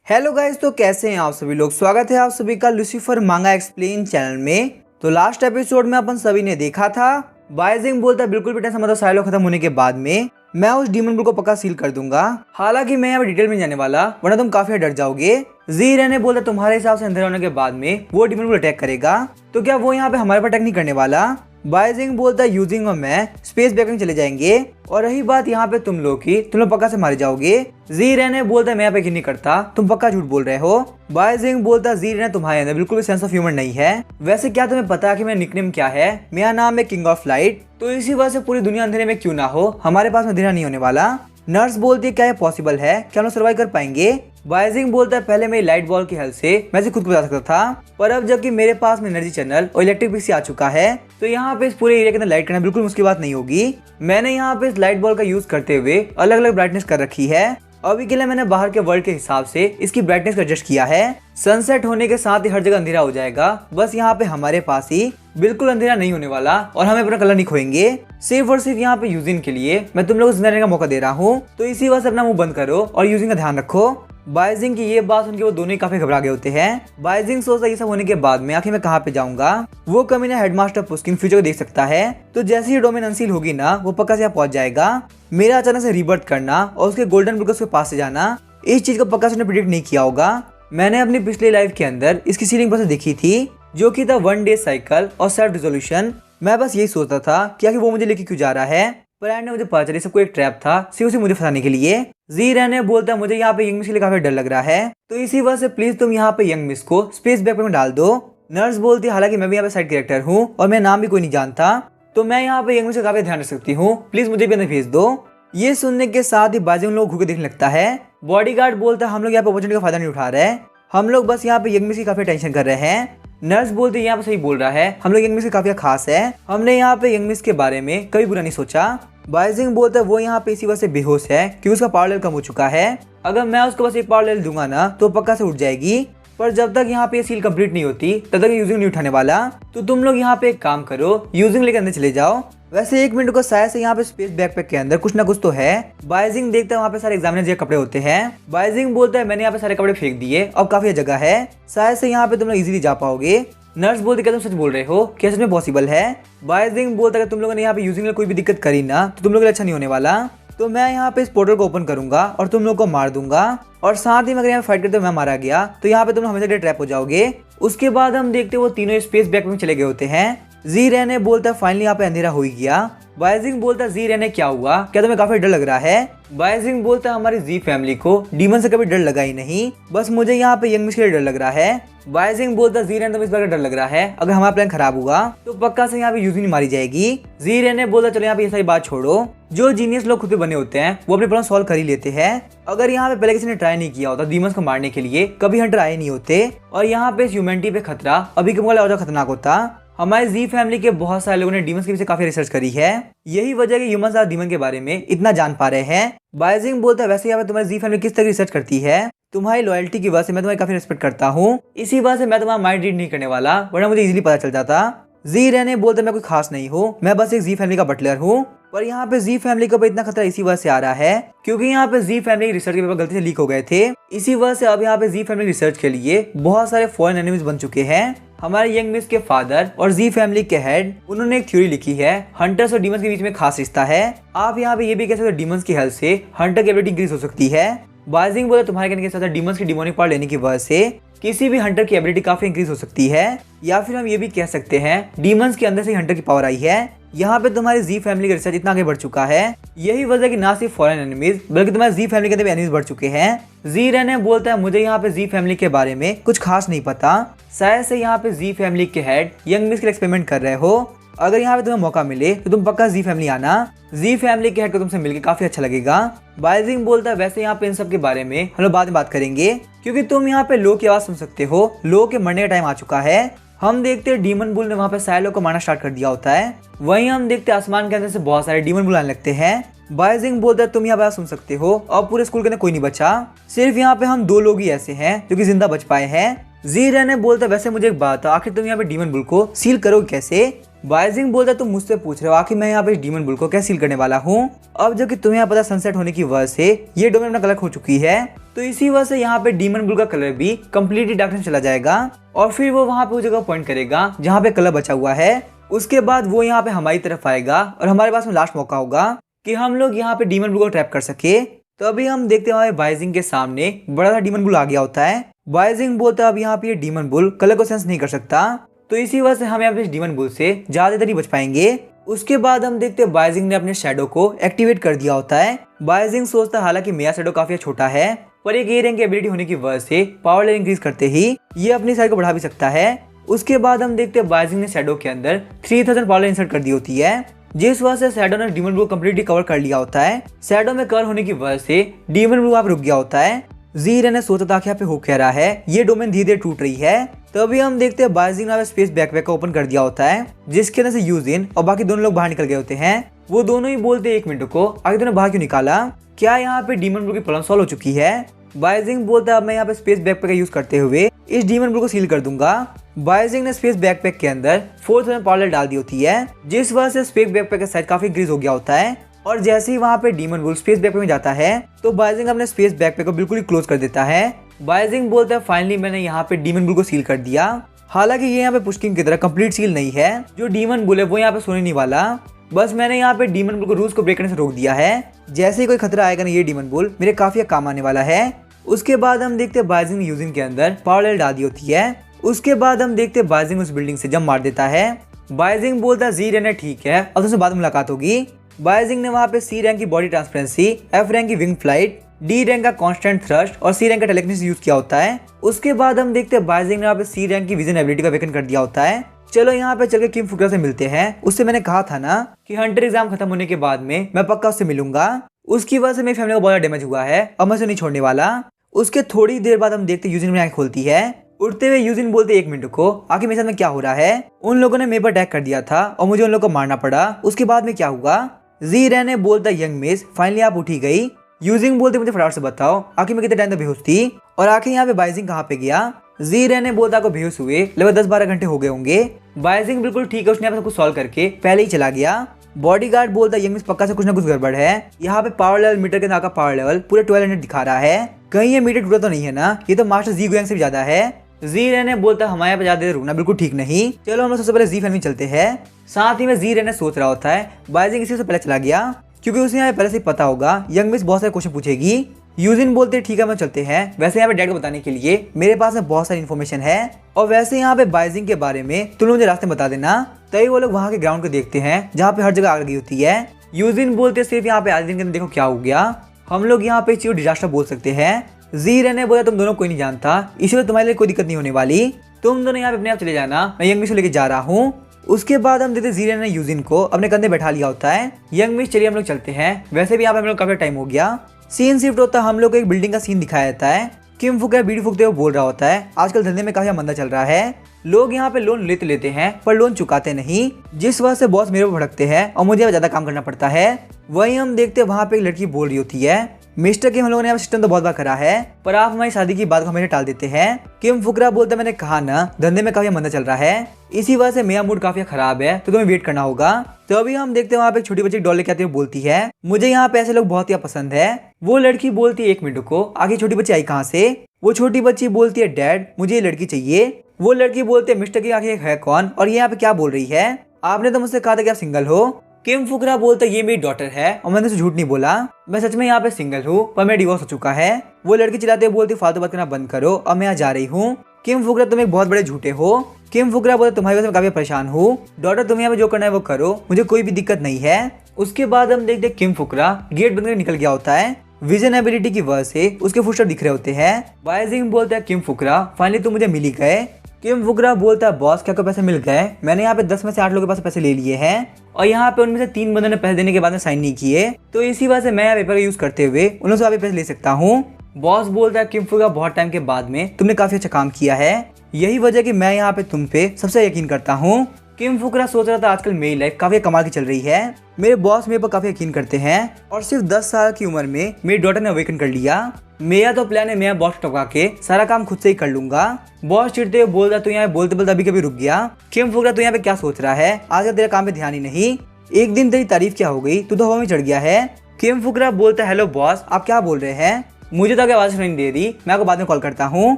Hello guys, तो कैसे हैं आप सभी लोग। स्वागत है आप सभी का लूसीफर मांगा एक्सप्लेन चैनल में। तो लास्ट एपिसोड में अपन सभी ने देखा था बाइजिंग बोलता है बिल्कुल भी टेंशन मत लो, साइलो खत्म होने के बाद में मैं उस डीमन बुल को पक्का सील कर दूंगा। हालांकि मैं यहाँ डिटेल में जाने वाला वरना तुम काफी डर जाओगे। जी रहने बोलता तुम्हारे हिसाब से अंधेरा होने के बाद में वो डीमन बुल अटैक करेगा, तो क्या वो यहाँ पे हमारे पर अटैक नहीं करने वाला। बाइजिंग बोलता है यूजिंग और मैं स्पेस बैकिंग चले जाएंगे, और रही बात यहाँ पे तुम लोग की, तुम लोग पक्का से मारे जाओगे। जी रहने बोलता है मैं यहाँ पे नहीं करता, तुम पक्का झूठ बोल रहे हो। बाइजिंग बोलता है जी रहने तुम्हारे अंदर बिल्कुल भी सेंस ऑफ ह्यूमर नहीं है। वैसे क्या तुम्हें पता है कि मेरा निकनेम क्या है? मेरा नाम है किंग ऑफ लाइट। तो इसी वजह से पूरी दुनिया अंधेरे में क्यों ना हो, हमारे पास अंधेरा नहीं होने वाला। नर्स बोलती है क्या ये पॉसिबल है, क्या हम लोग सर्वाइव कर पाएंगे? बाइजिंग बोलता है पहले मेरी लाइट बॉल की हेल्प से मैं इसे खुद को बचा सकता था, पर अब जबकि मेरे पास में एनर्जी चैनल और इलेक्ट्रिक पीसी आ चुका है, तो यहाँ पे इस पूरे एरिया के अंदर लाइट करना बिल्कुल मुश्किल बात नहीं होगी। मैंने यहाँ पे इस लाइट बॉल का यूज करते हुए अलग अलग ब्राइटनेस कर रखी है। अभी के लिए मैंने बाहर के वर्ल्ड के हिसाब से इसकी ब्राइटनेस एडजस्ट किया है। सनसेट होने के साथ ही हर जगह अंधेरा हो जाएगा, बस यहाँ पे हमारे पास ही बिल्कुल अंधेरा नहीं होने वाला और हमें अपना कलर नहीं खोएंगे। सिर्फ और सिर्फ यहाँ पे यूजिंग के लिए मैं तुम लोगों को जिंदा रहने का मौका दे रहा हूँ, तो इसी वजह से अपना मुंह बंद करो और यूजिंग का ध्यान रखो। बाइजिंग की ये बात सुनकर वो दोनों ही काफी घबरा गए होते हैं। बाइजिंग सोचता ये सब होने के बाद में आखिर मैं कहाँ पे जाऊंगा। वो कमीना हेडमास्टर पुस्किन फ्यूचर को देख सकता है, तो जैसे ही डोमेन अनसील होगी ना वो पक्का से यहाँ पहुंच जाएगा। मेरा अचानक से रीबर्थ करना और उसके गोल्डन बुल्स के पास से जाना, इस चीज को पक्का से उसने प्रेडिक्ट नहीं किया होगा। मैंने अपनी पिछली लाइफ के अंदर इसकी सीलिंग प्रोसेस देखी थी, जो कि था 1 डे साइकिल और सेल्फ रिजोल्यूशन। मैं बस यही सोचता था कि आखिर वो मुझे लेके क्यों जा रहा है, पर एंड में मुझे पता चला सबको एक ट्रैप था, सिर्फ उसे मुझे फंसाने के लिए। जी रहने बोलता है मुझे यहाँ पे यंग मिस के लिए काफी डर लग रहा है, तो इसी वजह से प्लीज तुम यहाँ पे यंग मिस को स्पेस बैक में डाल दो। नर्स बोलती है हालांकि मैं भी यहाँ पे साइड कैरेक्टर हूँ और मेरा नाम भी कोई नहीं जानता, तो मैं यहाँ पे यंग मिस का काफी ध्यान रख सकती हूँ, प्लीज मुझे भी अंदर भेज दो। ये सुनने के साथ ही बाजी उन लोग घूर के देखने लगता है। बॉडीगार्ड बोलता है हम लोग यहाँ पे अपॉर्चुनिटी का फायदा नहीं उठा रहे, हम लोग बस यहाँ पे यंग मिस की काफी टेंशन कर रहे हैं। नर्स बोलती है यहाँ पे सही बोल रहा है, हम लोग यंग मिस काफी खास है, हमने यहाँ पे यंग मिस के बारे में कभी बुरा नहीं सोचा। बाइजिंग बोलता है वो यहाँ पे इसी वजह से बेहोश है क्योंकि उसका पावर लेवल कम हो चुका है। अगर मैं उसको बस एक पावर लेवल दूंगा ना तो पक्का से उठ जाएगी, पर जब तक यहाँ पे सील कंप्लीट नहीं होती तब तक यूजिंग नहीं उठाने वाला। तो तुम लोग यहाँ पे एक काम करो, यूजिंग लेकर अंदर चले जाओ। वैसे 1 मिनट को शायद से यहाँ पे स्पेस बैकपैक के अंदर कुछ ना कुछ तो है। बाइजिंग देखता है वहाँ पे सारे एग्जामिनर जैसे कपड़े होते हैं। बाइजिंग बोलता है मैंने यहाँ पे सारे कपड़े फेंक दिए, अब काफी जगह है, शायद से यहाँ पे तुम लोग इजीली जा पाओगे। नर्स बोलती क्या तुम सच बोल रहे हो, क्या सच में पॉसिबल है? बाइजिंग बोलता है तुम लोगों ने यहाँ पे यूजिंग में कोई भी दिक्कत करी ना तो तुम लोगों के लिए अच्छा नहीं होने वाला, तो मैं यहाँ पे इस पोर्टल को ओपन करूंगा और तुम लोग को मार दूंगा, और साथ ही अगर यहाँ फाइट करते हुए मैं मारा गया तो यहाँ पे तुम हमेशा के लिए ट्रैप हो जाओगे। उसके बाद हम देखते वो तीनों स्पेस बैक में चले गए होते हैं। जी रहने बोलता है फाइनली यहाँ पे अंधेरा हो ही गया। बाइजिंग बोलता है जी रहने क्या हुआ, क्या तुम्हें काफी डर लग रहा है? बाइजिंग बोलता है हमारी जी फैमिली को डीमन से कभी डर लगा ही नहीं, बस मुझे यहाँ पे यंग मिस के लिए डर लग रहा है। बाइजिंग बोलता है जी रहने तो इस बार का डर लग रहा है, अगर हमारा प्लान खराब हुआ तो पक्का से यहाँ पे यूजिंग मारी जाएगी। जी रहने बोलता चलो यहाँ पे ये सारी बात छोड़ो, जो जीनियस लोग खुद पे बने होते हैं वो अपने प्रॉब्लम सॉल्व कर ही लेते हैं। अगर यहाँ पे पहले किसी ने ट्राई नहीं किया होता डीमंस को मारने के लिए कभी हंटर आए नहीं होते, और यहाँ पे ह्यूमैनिटी पे खतरा अभी के मुकाबले और ज्यादा खतरनाक होता। हमारे जी फैमिली के बहुत सारे लोगों ने डीमंस के पीछे काफी रिसर्च करी है, यही वजह है कि ह्यूमंस आज डीमन के बारे में इतना जान पा रहे हैं। बाइजिंग बोलता है वैसे यहाँ पे तुम्हारी जी फैमिली किस तरह रिसर्च करती है, तुम्हारी लॉयल्टी की वजह से मैं तुम्हारी काफी रिस्पेक्ट करता हूँ, इसी वजह से मैं तुम्हारा माइंड रीड नहीं करने वाला, वरना मुझे इजीली पता चल जाता। जी रहने बोलते मैं कोई खास नहीं हूँ, मैं बस एक जी फैमिली का बटलर हूँ, पर यहाँ पे जी फैमिली को इतना खतरा इसी वजह से आ रहा है क्योंकि यहाँ पे जी फैमिली रिसर्च के पेपर गलती से लीक हो गए थे। इसी वजह से अब यहाँ पे जी फैमिली रिसर्च के लिए बहुत सारे फॉरेन एनिमीज बन चुके हैं। हमारे यंग मिस के फादर और जी फैमिली के हेड उन्होंने एक थ्योरी लिखी है, हंटर्स और डीमंस के बीच में खास रिश्ता है। आप यहाँ पे ये भी कह सकते हो डीमंस की हेल्प से हंटर की एबिलिटी इंक्रीज हो सकती है। बाइजिंग बोला तुम्हारे कहने के साथ डीमंस की डिमोनिक पावर लेने की वजह से किसी भी हंटर की एबिलिटी काफी इंक्रीज हो सकती है, या फिर हम ये भी कह सकते हैं डीमंस के अंदर से हंटर की पावर आई है। यहाँ पे तुम्हारी जी फैमिली का रिसर्च इतना आगे बढ़ चुका है, यही वजह कि ना सिर्फ फॉरेन एनिमीज बल्कि तुम्हारे जी फैमिली के अंदर भी एनिमीज बढ़ चुके हैं। जी रहने बोलता है मुझे यहाँ पे जी फैमिली के बारे में कुछ खास नहीं पता, शायद से यहाँ पे जी फैमिली के हेड यंग मिस के एक्सपेरिमेंट कर रहे हो, अगर यहाँ पे तुम्हें मौका मिले तो तुम पक्का जी फैमिली आना, जी फैमिली के हेड को तुमसे मिलकर काफी अच्छा लगेगा। बाइजिंग बोलता है वैसे यहाँ पे इन सब के बारे में हम लोग बाद में बात करेंगे, क्योंकि तुम यहाँ पे लो की आवाज सुन सकते हो, लो के मरने का टाइम आ चुका है। हम देखते हैं डीमन बुल ने वहाँ पे साइलो को मारना स्टार्ट कर दिया होता है, वहीं हम देखते हैं आसमान के अंदर से बहुत सारे डीमन बुल आने लगते हैं। बाइजिंग बोलता है तुम यहाँ पे सुन सकते हो, अब पूरे स्कूल के अंदर कोई नहीं बचा, सिर्फ यहाँ पे हम 2 लोग ही ऐसे हैं जो कि जिंदा बच पाए हैं। जी रहने बोलता है वैसे मुझे एक बात है, आखिर तुम यहाँ पे डीमन बुल को सील करोगे कैसे? बाइजिंग बोलता है तुम मुझसे पूछ रहे हो आखिर मैं यहाँ पे डीमन बुल को कैसे सील करने वाला हूँ। अब जबकि तुम्हें यहाँ पता सनसेट होने की वजह से ये डोमेन अपना कलर खो चुकी है, तो इसी वजह से यहाँ पे डीमन बुल का कलर भी कम्प्लीटली डार्कनेस चला जाएगा और फिर वो वहाँ पे उस जगह पॉइंट करेगा जहाँ पे कलर बचा हुआ है। उसके बाद वो यहाँ पे हमारी तरफ आएगा और हमारे पास में लास्ट मौका होगा कि हम लोग यहाँ पे डीमन बुल को ट्रैप कर सके। तो अभी हम देखते हैं हमारे बाइजिंग के सामने बड़ा सा डीमन बुल आ गया होता है। बाइजिंग बोलता है अब यहाँ पे ये डीमन बुल कलर को सेंस नहीं कर सकता, तो इसी वजह से हम यहाँ पे इस डीमन बुल से ज्यादा देर ही बच पाएंगे। उसके बाद हम देखते हैं बाइजिंग ने अपने शैडो को एक्टिवेट कर दिया होता है। बाइजिंग सोचता है हालांकि मेरा शैडो काफी छोटा है पर एक ए रैंक की एबिलिटी होने की वजह से पावर लेवल इंक्रीज करते ही ये अपनी साइड को बढ़ा भी सकता है। उसके बाद हम देखते हैं बाइजिंग ने शैडो के अंदर 3000 पावर इंसर्ट कर दी होती है, जिस वजह से शैडो ने डीमन बुल कम्प्लीटली कवर कर लिया होता है। शैडो में कवर होने की वजह से डीमन बुल वहाँ पे रुक गया होता है। जीरे ने सोचा था कि यहाँ पे हो क्या रहा है, ये डोमेन धीरे धीरे टूट रही है। तो अभी हम देखते हैं बाइजिंग ने स्पेस बैकपैक को ओपन कर दिया होता है, जिसके अंदर से यूजिन और बाकी दोनों लोग बाहर निकल गए होते हैं। वो दोनों ही बोलते हैं 1 मिनट को आगे तुमने बाहर क्यों निकाला, क्या यहाँ पे डीमन बुल की प्रॉब्लम सॉल्व हो चुकी है। बाइजिंग बोलता है अब मैं यहाँ पे स्पेस बैकपैक का यूज करते हुए इस डीमन बुल को सील कर दूंगा। बाइजिंग ने स्पेस बैकपैक के अंदर 4000 पावर डाल दी होती है, जिस वजह से स्पेस बैकपैक का साइज काफी इंक्रीज हो गया होता है। और जैसे ही वहाँ पे डीमन बुल स्पेस बैकपैक में जाता है तो बाइजिंग अपने स्पेस बैकपैक को बिल्कुल ही क्लोज कर देता है। बाइजिंग बोलता है फाइनली मैंने यहाँ पे डीमन बुल को सील कर दिया। हालांकि ये यहाँ पे पुशकिंग की तरह कंप्लीट सील नहीं है, जो डीमन बुल है वो यहाँ पे सोने नहीं वाला, बस मैंने यहाँ पे डीमन बुल को रूल्स को ब्रेक करने से रोक दिया है। जैसे ही कोई खतरा आएगा ना ये डीमन बुल मेरे काफी काम आने वाला है। उसके बाद हम देखते हैं बाइजिंग ने यूजिन के अंदर पावर लेवल डाल दी होती है। उसके बाद हम देखते हैं बाइजिंग उस बिल्डिंग से जंप मार देता है। बाइजिंग बोलता है जी रहना ठीक है और तुमसे बाद में मुलाकात होगी। बाइजिंग ने वहाँ पे सी रैंक की बॉडी ट्रांसपेरेंसी, एफ रैंक की विंग फ्लाइट, डी रैंक का कांस्टेंट थ्रस्ट और सी रैंक का टेलेकिनेसिस यूज किया होता है। उसके बाद हम देखते हैं बाइजिंग ने वहाँ पे सी रैंक की विजन एबिलिटी का वेकन कर दिया होता है। चलो यहाँ पे चल के किम फुकरा से मिलते हैं। उससे मैंने कहा था ना कि हंटर एग्जाम खत्म होने के बाद में मैं पक्का उससे मिलूंगा। उसकी वजह से मेरी फैमिली को बहुत डैमेज हुआ है और मैं उसे नहीं छोड़ने वाला। उसके थोड़ी देर बाद हम देखते यूजिन में आंख खोलती है। उठते हुए यूजिन बोलते 1 मिनट को आखिर मेरे साथ में क्या हो रहा है। उन लोगों ने मेरे पर अटैक कर दिया था और मुझे उन लोगों को मारना पड़ा। उसके बाद में क्या हुआ। जी रहने बोलता यंग मिस फाइनली आप उठी गई। यूजिंग बोलते मुझे फटाफट से बताओ आखिर मैं कितने टाइम तक बेहोश थी और आखिर यहाँ पे बाइजिंग कहाँ पे गया। जी रहने बोलता को बेहोश हुए लगभग 10-12 घंटे हो गए होंगे। बाइजिंग बिल्कुल ठीक है, उसने यहाँ पे कुछ सॉल्व करके पहले ही चला गया। बॉडीगार्ड बोलता यंग मिस पक्का से कुछ ना कुछ गड़बड़ है। यहाँ पे पावर लेवल मीटर के नाका पावर लेवल पूरे 1200 दिखा रहा है, कहीं ये मीटर टूटा तो नहीं है ना, ये तो मास्टर जी गोयंग से भी ज्यादा है। जी रहने बोलता हमारे यहाँ पे ज्यादा देर रुकना बिल्कुल ठीक नहीं, चलो हम लोग सबसे पहले जी फैन में चलते हैं। साथ ही में जी रहने सोच रहा होता है बाइजिंग इसी से पहले चला गया क्योंकि उसे यहाँ पहले से पता होगा यंग मिस बहुत सारे क्वेश्चन पूछेगी। यूजिन बोलते ठीक है मैं चलते हैं। वैसे यहाँ पे डैड को बताने के लिए मेरे पास में बहुत सारी इन्फॉर्मेशन है और वैसे यहाँ पे बाइजिंग के बारे में तुम लोग मुझे रास्ते बता देना। तभी वो लोग वहाँ के ग्राउंड को देखते हैं जहाँ पे हर जगह आग लगी होती है। यूजिन बोलते सिर्फ यहाँ पे आज दिन के अंदर देखो क्या हो गया, हम लोग यहाँ पे चीज डिजास्टर बोल सकते हैं। जी रहने बोला तुम दोनों कोई नहीं जानता, इसलिए तुम्हारे लिए कोई दिक्कत नहीं होने वाली, तुम दोनों यहाँ पे अपने आप चले जाना, मैं यंग मिस को लेके जा रहा हूँ। उसके बाद हम देखते जी रहने ने यूजिन को अपने कंधे बैठा लिया होता है। यंग मिस चलिए हम लोग चलते हैं, वैसे भी यहाँ पे हम लोग काफी टाइम हो गया। सीन शिफ्ट होता है, हम लोग को एक बिल्डिंग का सीन दिखाया जाता है। किम फुकरा बीड़ी फूकते हुए बोल रहा होता है आजकल धंधे में काफी मंदा चल रहा है, लोग यहाँ पे लोन लेते हैं पर लोन चुकाते नहीं, जिस वजह से बॉस मेरे को भड़कते हैं और मुझे ज्यादा काम करना पड़ता है। वहीं हम देखते हैं वहाँ पे एक लड़की बोल रही होती है मिस्टर किम हम लोगों ने यहाँ सिस्टम तो बहुत बार करा है पर आप हमारी शादी की बात को हमेशा टाल देते हैं। किम फुकरा बोलते मैंने कहा ना धंधे में काफी मंदा चल रहा है, इसी वजह से मेरा मूड काफी खराब है तो तुम्हें वेट करना होगा। तो अभी हम देखते हैं वहाँ पे एक छोटी बच्ची डॉल लेके आती हुई बोलती है मुझे यहाँ पे ऐसे लोग बहुत ही पसंद है। वो लड़की बोलती है 1 मिनट को आगे छोटी बच्ची आई कहाँ से। वो छोटी बच्ची बोलती है डैड मुझे ये लड़की चाहिए। वो लड़की बोलती है मिस्टर की आखिर है कौन और ये यहाँ पे क्या बोल रही है, आपने तो मुझसे कहा था कि आप सिंगल हो। किम फुकरा बोलता ये मेरी डॉटर है और मैंने उसे झूठ नहीं बोला, मैं सच में यहाँ पे सिंगल हूँ पर मेरा डिवोर्स हो चुका है। वो लड़की चिल्लाते हुए बोलती फालतू बात करना बंद करो और मैं यहाँ जा रही हूँ। किम फुकरा तुम एक बहुत बड़े झूठे हो। किम फुकरा बोलते तुम्हारी वजह से मैं काफी परेशान हूँ, डॉटर तुम्हें यहाँ पे जो करना है वो करो, मुझे कोई भी दिक्कत नहीं है। उसके बाद हम देखते किम फुकरा गेट बंद कर निकल गया होता है। विजन एबिलिटी की वजह से उसके फुटस्टेप दिख रहे होते हैं। बाइजिंग बोलता है किम फुकरा फाइनली तुम मुझे मिल ही गए। किम फुकरा बोलता है बॉस क्या को पैसे मिल गए, मैंने यहाँ पे 10 में से 8 लोगों के पास पैसे ले लिए हैं और यहाँ पे उनमें से 3 बंदों ने पैसे देने के बाद में साइन नहीं किए, तो इसी वजह से मैं यहाँ पेपर का यूज करते हुए उन लोगों से आप पैसे ले सकता हूँ। बॉस बोलता है किम फुकरा बहुत टाइम के बाद में तुमने काफी अच्छा काम किया है, यही वजह कि मैं यहाँ पे तुम पे सबसे यकीन करता हूँ। किम फुकरा सोच रहा था आजकल मेरी लाइफ काफी कमाल की चल रही है, मेरे बॉस मेरे पर काफी यकीन करते हैं और सिर्फ 10 साल की उम्र में मेरी डॉटर ने अवेकन कर लिया। मेरा तो प्लान है मैं बॉस टपका के सारा काम खुद से ही कर लूंगा। बॉस चिढ़ते हुए बोल रहा तू यहाँ बोलते बोलते अभी कभी रुक गया। किम फुकरा तू यहाँ पे क्या सोच रहा है, आज तेरा काम पे ध्यान ही नहीं। एक दिन तेरी तारीफ क्या हो गई, तू तो हवा में चढ़ गया है। किम फुकरा बोलता हेलो बॉस आप क्या बोल रहे हैं, मुझे तो आगे आवाज नहीं दे रही, मैं आपको बाद में कॉल करता हूँ।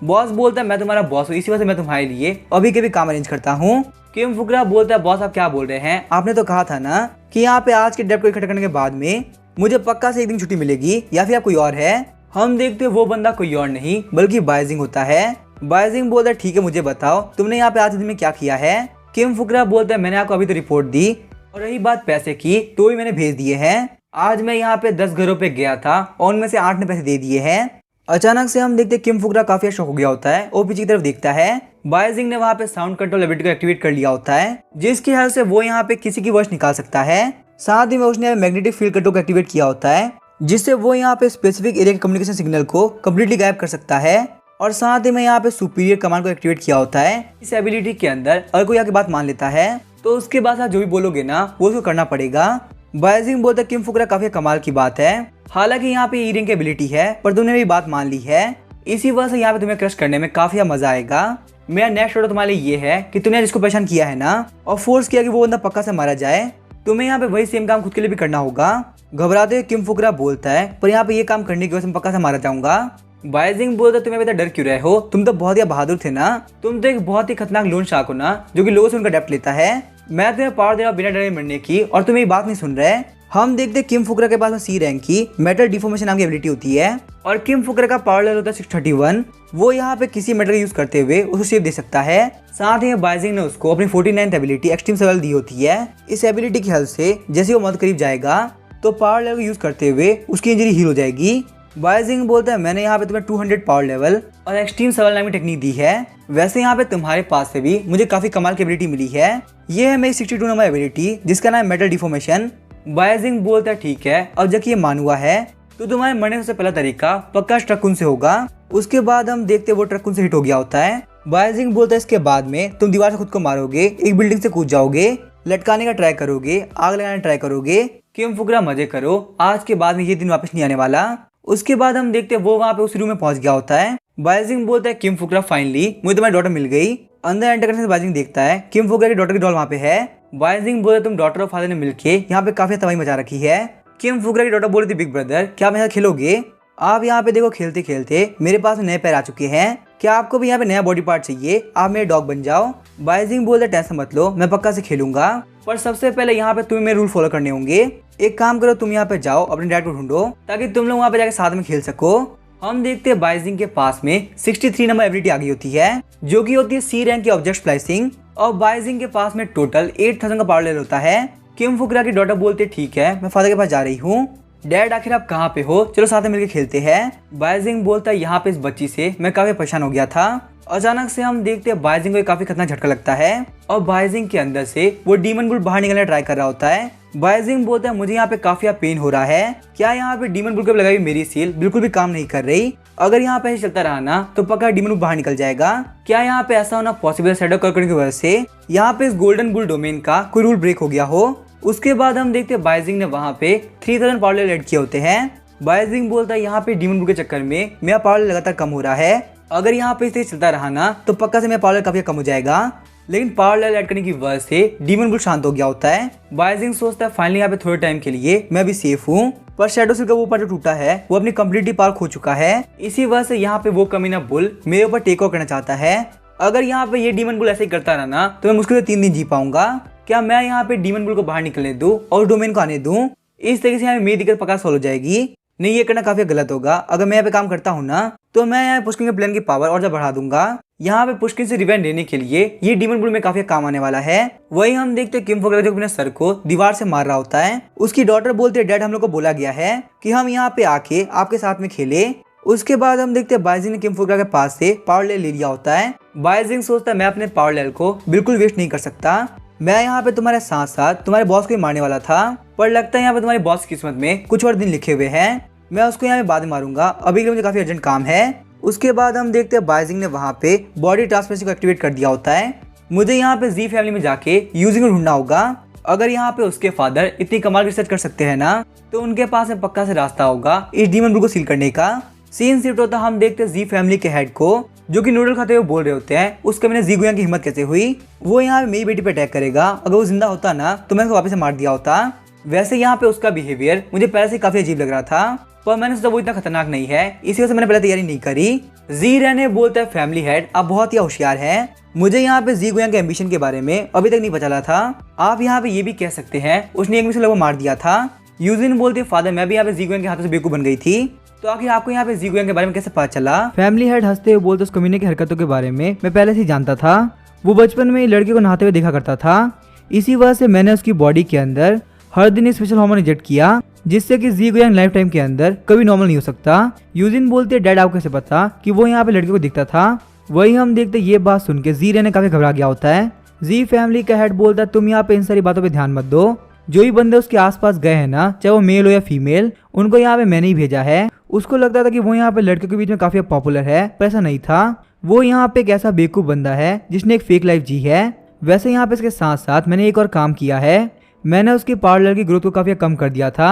बॉस बोलता है मैं तुम्हारा बॉस हूँ, इसी वजह से मैं तुम्हारे लिए अभी के भी काम अरेंज करता हूँ। किम फुकरा बोलता है बॉस आप क्या बोल रहे हैं, आपने तो कहा था ना कि यहाँ पे आज के डेट को इकट्ठा करने के बाद में मुझे पक्का से एक दिन छुट्टी मिलेगी, या फिर आप कोई और है। हम देखते वो बंदा कोई और नहीं बल्कि बायजिंग होता है। बायजिंग बोलता है ठीक है मुझे बताओ तुमने यहाँ पे आज दिन में क्या किया है। किम फुकरा बोलता है मैंने आपको अभी तो रिपोर्ट दी, और रही बात पैसे की तो भी मैंने भेज दिए हैं। आज मैं यहाँ पे 10 घरों पे गया था और उनमें से 8 ने पैसे दे दिए हैं। अचानक से हम देखते किम फुकरा काफी शौक हो गया होता है और पीछे की तरफ देखता है बायजिंग ने वहाँ पे साउंड कंट्रोल एबिलिटी को एक्टिवेट कर लिया होता है, जिसकी हेल्प से वो यहाँ पे किसी की वॉइस निकाल सकता है। साथ ही में उसने मैग्नेटिक फील्ड कंट्रोल को एक्टिवेट किया होता है, जिससे वो यहाँ पे स्पेसिफिक एरिया के कम्युनिकेशन सिग्नल को कम्प्लीटली गायब कर सकता है। और साथ ही में यहाँ पे सुपीरियर कमांड को एक्टिवेट किया होता है। इस एबिलिटी के अंदर अगर कोई आके बात मान लेता है तो उसके बाद आप जो भी बोलोगे ना वो उसको करना पड़ेगा। बायजिंग बोलता है किम फुकरा काफी कमाल की बात है, हालांकि यहाँ पे ईयरिंग की एबिलिटी है पर तुमने भी बात मान ली है, इसी वजह से यहाँ पे तुम्हें क्रश करने में काफी मजा आएगा। मेरा नेक्स्ट ऑर्डर तुम्हारे लिए ये है कि तुमने जिसको परेशान किया है ना और फोर्स किया कि वो बंदा पक्का से मारा जाए, तुम्हें यहाँ पे वही सेम काम खुद के लिए भी करना होगा। घबराते हुए किम फुकरा बोलता है पर यहाँ पे ये काम करने की वजह से पक्का से मारा जाऊंगा। बायजिंग बोलता है तुम्हें डर क्यों रहे हो, तुम तो बहुत ही बहादुर थे ना, तुम तो एक बहुत ही खतरनाक लोन शार्क हो ना जो कि लोगों से उनका डेप्थ लेता है। मैं तुम्हें पावर दे रहा हूँ बिना डरे मरने की और तुम्हें ये बात नहीं सुन रहे। हम देखते किम फुकरा के पास में सी रैंक की मेटल डिफॉर्मेशन नाम की एबिलिटी होती है और किम फुकरा का पावर लेवल होता है 631। वो यहाँ पे किसी मेटल का यूज करते हुए उसको शेप दे सकता है। साथ ही बायजिंग ने उसको अपनी 49th एबिलिटी एक्सट्रीम सर्वाइवल दी होती है। इस एबिलिटी की हेल्प से जैसे वो मौत करीब जाएगा तो पावर लेवल यूज करते हुए उसकी इंजरी हील हो जाएगी। बायजिंग बोलता है मैंने यहाँ पे तुम्हें 200 पावर लेवल और एक्सट्रीम सर्वाइवल नाम की टेक्निक दी है, वैसे यहाँ पे तुम्हारे पास से भी मुझे काफी कमाल की एबिलिटी मिली है। ये है मेरी 62 नंबर एबिलिटी जिसका नाम है मेटल डिफॉर्मेशन। बायजिंग बोलता है ठीक है, अब जब ये मानुआ है तो तुम्हारे मरने से पहला तरीका पक्का ट्रकुन से होगा। उसके बाद हम देखते वो ट्रकुन से हिट हो गया होता है। बायजिंग बोलता है इसके बाद में तुम दीवार से खुद को मारोगे, एक बिल्डिंग से कूद जाओगे, लटकाने का ट्राई करोगे, आग लगाने का ट्राई करोगे। किम फुकरा मजे करो, आज के बाद में ये दिन वापस नहीं आने वाला। उसके बाद हम देखते वो वहाँ पे उस रूम में पहुंच गया होता है। बायजिंग बोलता है किम फुकरा फाइनली मुझे तुम्हारी डॉटर मिल गई। अंदर एंटर करने से बायजिंग देखता है किम फुकरा की डॉटर की डॉल वहाँ पे है। बायजिंग बोलता तुम डॉटर और फादर ने मिलके यहाँ पे काफी तबाही मचा रखी है। किम फुकरा की डॉटर बोल रही थी बिग ब्रदर क्या आप मेरे साथ खेलोगे, आप यहाँ पे देखो खेलते खेलते मेरे पास नए पैर आ चुके हैं, क्या आपको भी यहाँ पे नया बॉडी पार्ट चाहिए, आप मेरे डॉग बन जाओ। बायजिंग बोलता टेंशन मत लो मैं पक्का से खेलूंगा, पर सबसे पहले यहाँ पे तुम्हें मेरे रूल फॉलो करने होंगे। एक काम करो तुम यहाँ पे जाओ अपने डैड को ढूंढो ताकि तुम लोग वहाँ पे जाके साथ में खेल सको। हम देखते हैं बायजिंग के पास में 63 नंबर एबिलिटी आ गई होती है जो कि होती है सी रैंक की ऑब्जेक्ट स्प्लाइसिंग, और बायजिंग के पास में टोटल 8000 का पावर लेवल होता है। किम फुकरा की डॉटर बोलते ठीक है मैं फादर के पास जा रही हूँ। डैड आखिर आप कहाँ पे हो, चलो साथ में मिलकर खेलते हैं। बायजिंग बोलता है यहाँ पे इस बच्ची से मैं काफी परेशान हो गया था। अचानक से हम देखते हैं बायजिंग को काफी खतरनाक झटका लगता है और बायजिंग के अंदर से वो डीमन बुल बाहर निकलने ट्राई कर रहा होता है। बायजिंग बोलता है मुझे यहाँ पे काफी पेन हो रहा है, क्या यहाँ पे डीमन बुल के लगाई मेरी सील बिल्कुल भी काम नहीं कर रही, अगर यहाँ पे ऐसे चलता रहा ना तो पक्का डीमन बुल बाहर निकल जाएगा। क्या यहाँ पे ऐसा होना पॉसिबल शैडो करने की वजह से यहाँ पे इस गोल्डन बुल डोमेन का कोई रूल ब्रेक हो गया हो। उसके बाद हम देखते हैं बायजिंग ने वहाँ पे 3000 पावर लेवल ऐड किए होते हैं। बायजिंग बोलता है यहाँ पे डीमन बुल के चक्कर में मेरा पावर लेवल लगातार कम हो रहा है, अगर यहाँ पे इसे चलता रहा ना तो पक्का से मेरा पावर लेवल काफी कम हो जाएगा। लेकिन पावर लेवल ऐड करने की वजह से डीमन बुल शांत हो गया होता है। बायजिंग सोचता है फाइनली यहाँ पे थोड़े टाइम के लिए मैं भी सेफ हूँ, पर शैडो सील का वो पार्ट जो टूटा है वो अपनी कंप्लीटली पावर खो चुका है, इसी वजह से यहाँ पे वो कमीना बुल मेरे ऊपर टेक ओवर करना चाहता है। अगर यहाँ पे ये डीमन बुल ऐसे ही करता रहा ना तो मैं मुश्किल से 3 दिन जी पाऊंगा। क्या मैं यहाँ पे डीमन बुल को बाहर निकलने दूं और डोमेन को आने दूं, इस तरीके से यहाँ मेरी दिक्कत पक्का सॉल्व हो जाएगी। नहीं ये करना काफी गलत होगा, अगर मैं यहाँ पे काम करता हूँ ना तो मैं यहाँ पुष्किन के प्लान की पावर और ज्यादा बढ़ा दूंगा। यहाँ पे पुष्किन से रिवेंज लेने के लिए ये डीमन बुल में काफी काम आने वाला है। वही हम देखते हैं किम फुकरा जो अपने सर को दीवार से मार रहा होता है। उसकी डॉटर बोलते है डैड हम लोग को बोला गया है कि हम यहाँ पे आके आपके साथ में खेले। उसके बाद हम देखते हैं बायजिंग ने किम फुकरा के पास से पावर ले लिया होता है। बायजिंग सोचता है मैं अपने पावर लेवल को बिल्कुल वेस्ट नहीं कर सकता, मैं यहाँ पे तुम्हारे साथ साथ तुम्हारे बॉस को ही मारने वाला था, पर लगता है यहाँ पे तुम्हारी बॉस की किस्मत में कुछ और दिन लिखे हुए हैं, मैं उसको यहाँ पे बाद में मारूंगा, अभी के लिए मुझे काफी अर्जेंट काम है। उसके बाद हम देखते हैं बायजिंग ने वहाँ पे बॉडी ट्रांसफरेंसी को एक्टिवेट कर दिया होता है। मुझे यहाँ पे जी फैमिली में जाके यूजिंग को ढूंढना होगा, अगर यहाँ पे उसके फादर इतनी कमाल रिसर्च कर सकते हैं ना तो उनके पास में पक्का से रास्ता होगा इस डीमन बुल को सील करने का। सीन शिफ्ट होता हम देखते हैं जी फैमिली के हेड को, जो कि नूडल खाते हुए बोल रहे होते हैं उसके मैंने जी गुयांग की हिम्मत कैसे हुई, वो यहाँ पे मेरी बेटी पे अटैक करेगा, अगर वो जिंदा होता ना तो मैं उसको वापस से मार दिया होता। वैसे यहाँ पे उसका बिहेवियर मुझे पहले से काफी अजीब लग रहा था, पर मैंने सोचा वो इतना खतरनाक नहीं है, इसी वजह से मैंने पहले तैयारी नहीं करी। जी रहने बोलता है फैमिली हेड आप बहुत ही होशियार हैं। मुझे यहाँ पे जी गुयांग के एम्बिशन के बारे में अभी तक नहीं पता चला था। आप यहाँ पे ये भी कह सकते हैं उसने एक मिशन लोगों को मार दिया था। यूजिन बोलते फादर मैं भी यहाँ पे जी गुयांग के हाथों से बेवकूफ बन गई थी, तो आखिर आपको यहाँ पे जी गुयांग के बारे में कैसे पता चला। फैमिली हेड हंसते हुए बोलते उस कमीने की हरकतों के बारे में मैं पहले से ही जानता था। वो बचपन में लड़के को नहाते हुए देखा करता था, इसी वजह से मैंने उसकी बॉडी के अंदर हर दिन स्पेशल हार्मोन इंजेक्ट किया, जिससे कि जी गुयांग लाइफ टाइम के अंदर कभी नॉर्मल नहीं हो सकता। यूजिन बोलते डैड आपको कैसे पता कि वो यहाँ पे लड़के को दिखता था। वही हम देखते ये बात सुन के जी रहने काफी घबरा गया होता है। जी फैमिली का हेड बोलता है तुम यहाँ पे इन सारी बातों पे ध्यान मत दो, जो भी बंदे उसके आसपास गए हैं ना, चाहे वो मेल हो या फीमेल, उनको यहाँ पे मैंने ही भेजा है। उसको लगता था कि वो यहाँ पे लड़के के बीच में काफी पॉपुलर है, पर ऐसा नहीं था। वो यहाँ पे एक ऐसा बेवकूफ बंदा है जिसने एक फेक लाइफ जी है। वैसे यहाँ पे इसके साथ साथ मैंने एक और काम किया है, मैंने उसके पार्लर की ग्रोथ को काफी कम कर दिया था।